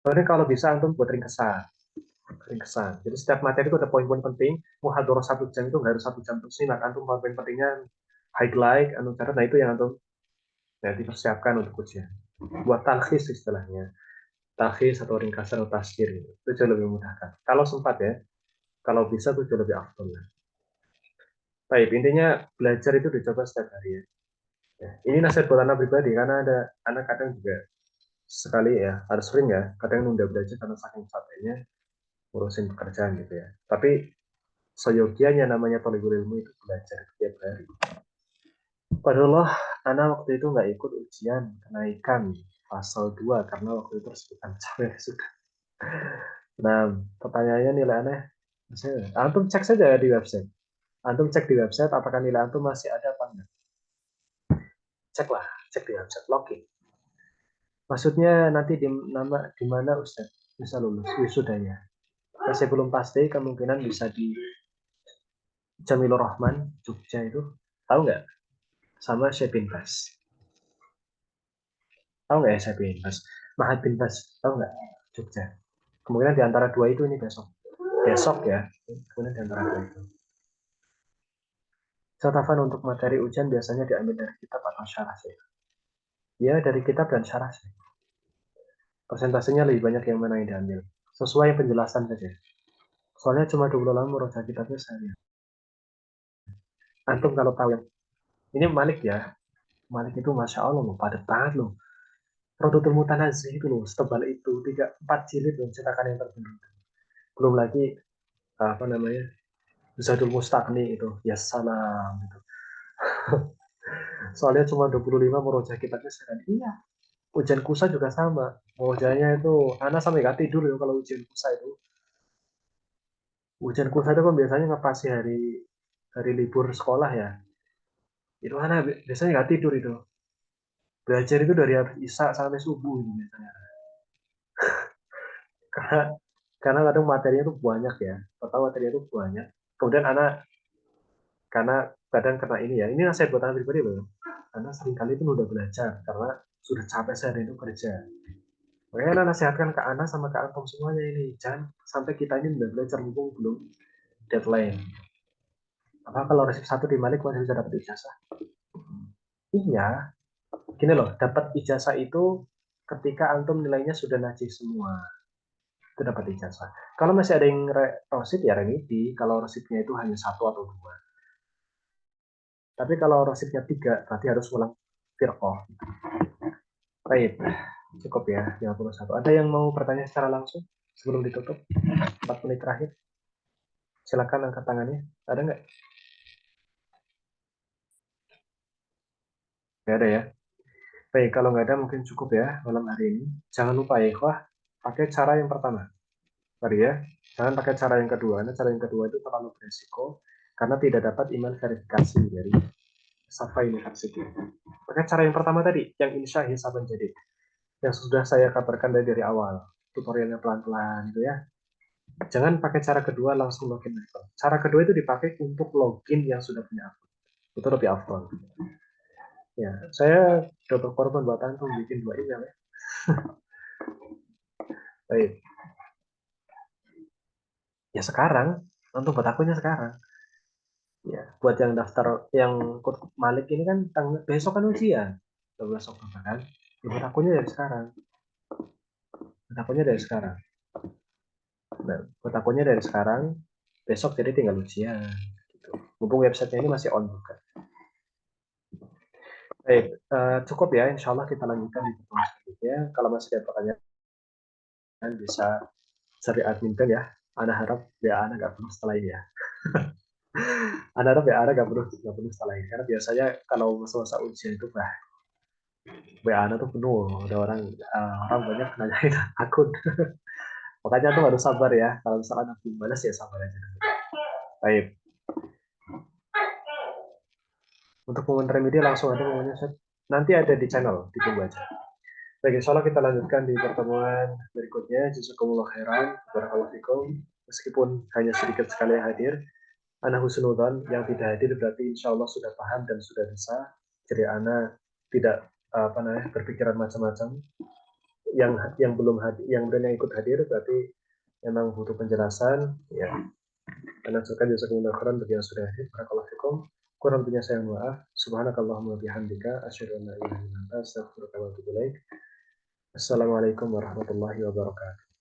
Kemudian kalau bisa antum buat ringkesan. Jadi setiap materi itu ada poin-poin penting. Muhadharah 1 jam itu nggak harus 1 jam terus nyimak. Antum poin-poin pentingnya highlight, antum catat. Nah itu yang antum dipersiapkan untuk ujian. Buat talkhis istilahnya, talkhis atau ringkasan atau tafsir itu jauh lebih memudahkan. Kalau sempat ya, kalau bisa itu jauh lebih afdol. Baik, intinya belajar itu dicoba setiap hari ya. Ini nasihat buat anak pribadi karena ada anak kadang juga sekali ya, harus sering ya, kadang nunda belajar karena saking capeknya ngurusin pekerjaan gitu ya. Tapi seyogianya namanya thalibul ilmu itu belajar setiap hari. Padahal anak waktu itu nggak ikut ujian kenaikan pasal 2 karena waktu itu rebutan capek sudah. Nah, pertanyaannya nilai aneh. Antum cek saja di website. Antum cek di website apakah nilai antum masih ada apa enggak. Ceklah, cek di website, login. Maksudnya nanti di mana Ustaz bisa lulus wisudanya. Saya belum pasti, kemungkinan bisa di Jamilur Rahman, Jogja itu. Tahu nggak? Sama Syekh bin Bas. Tahu nggak ya Syekh bin Bas? Mahat bin Bas. Tahu nggak? Jogja. Kemungkinan di antara dua itu ini besok. Besok ya. Kemudian di antara dua itu. Catatan untuk materi ujian biasanya diambil dari kitab atau syarah sih. Ya, dari kitab dan syarah sih. Persentasenya lebih banyak yang mana yang diambil. Sesuai penjelasan saja. Soalnya cuma 28 murojaah kitabnya saya. Antum kalau tahu yang ini Malik ya. Malik itu Masya Allah loh, padat banget loh. Rodotul Mutanazih itu loh, setebal itu. 3-4 jilid loh, cetakan yang terbaru. Belum lagi, apa namanya, Zadul Mustaqni itu. Ya salam. Gitu. Soalnya cuma 25 murojaah kitabnya saya. Iya, ujian kusa juga sama. Murojaahnya itu, anak sampai gak tidur ya kalau ujian kusa itu. Ujian kusa itu kan biasanya ngepasi hari hari libur sekolah ya. Itu anak biasanya nggak tidur itu. Belajar itu dari habis Isya sampai subuh itu biasanya. Karena karena kadang materinya itu banyak ya. Pertama materinya itu banyak. Kemudian anak karena kadang kena ini ya. Ini nasihat buat anak pribadi loh. Karena seringkali itu udah belajar karena sudah capek sehari itu kerja. Makanya anak nasihatkan ke anak sama ke antum semuanya ini. Jangan sampai kita ini udah belajar mumpung belum deadline. Apa kalau resip satu di Malik masih bisa dapat ijazah? Iya, gini loh, dapat ijazah itu ketika antum nilainya sudah najis semua. itu dapat ijazah. Kalau masih ada yang rosid ya remedi, kalau rosidnya itu hanya 1 atau 2. Tapi kalau rosidnya 3, berarti harus ulang firqoh. Baik, cukup ya 51. Ada yang mau bertanya secara langsung sebelum ditutup? 4 menit terakhir. Silakan angkat tangannya. Ada nggak? Nggak ada ya. Baik, kalau nggak ada mungkin cukup ya malam hari ini. Jangan lupa ya, ikhwah, pakai cara yang pertama. Tadi ya, jangan pakai cara yang kedua. Karena cara yang kedua itu terlalu beresiko karena tidak dapat email verifikasi dari Safa University. Pakai cara yang pertama tadi, yang insya hisaban jadi. Yang sudah saya kabarkan dari awal. Tutorialnya pelan-pelan gitu ya. Jangan pakai cara kedua langsung login akun. Cara kedua itu dipakai untuk login yang sudah punya akun. Itu lebih afdol. Ya, saya udah berkorban buat antum bikin 2 email ya. Baik. Ya sekarang, untuk buat akunnya sekarang. Ya, buat yang daftar yang ikut Malik ini kan besok kan ujian. Besok kan. Ya, buat akunnya dari sekarang. Buat akunnya dari sekarang. Nah, buat akunnya dari sekarang. Besok jadi tinggal ujian. Gitu. Mumpung websitenya ini masih on juga. Baik, cukup ya. Insya Allah kita lanjutkan di pertemuan selanjutnya. Kalau masih ada pertanyaan bisa cari admin kan ya. Anda harap ya Anda nggak perlu setelah ini ya. Anda harap ya Anda nggak perlu setelah ini. Karena biasanya kalau masa-masa ujian itu WA Anda tuh penuh. Ada orang banyak nanyain akun. Makanya tuh harus sabar ya. Kalau misalkan aku balas ya sabar aja. Baik. Untuk momen remedi langsung ada momennya Set. Nanti ada di channel, ditunggu aja. Baik, insya Allah kita lanjutkan di pertemuan berikutnya. Jazakumullah khairan. Barakallahu fikum. Meskipun hanya sedikit sekali yang hadir, Ana husnudzon, yang tidak hadir berarti insya Allah sudah paham dan sudah bisa. Jadi Ana tidak berpikiran macam-macam. Yang belum hadir, yang belum ikut hadir berarti memang butuh penjelasan. Ya, Ana ucapkan jazakumullah khairan bagi yang sudah hadir. Barakallahu fikum. Kurang punya saya maaf. Subhanakallahumma bihamdika asyhadu an la ilaha illa anta astaghfiruka wa atubu ilaik. Assalamualaikum warahmatullahi wabarakatuh.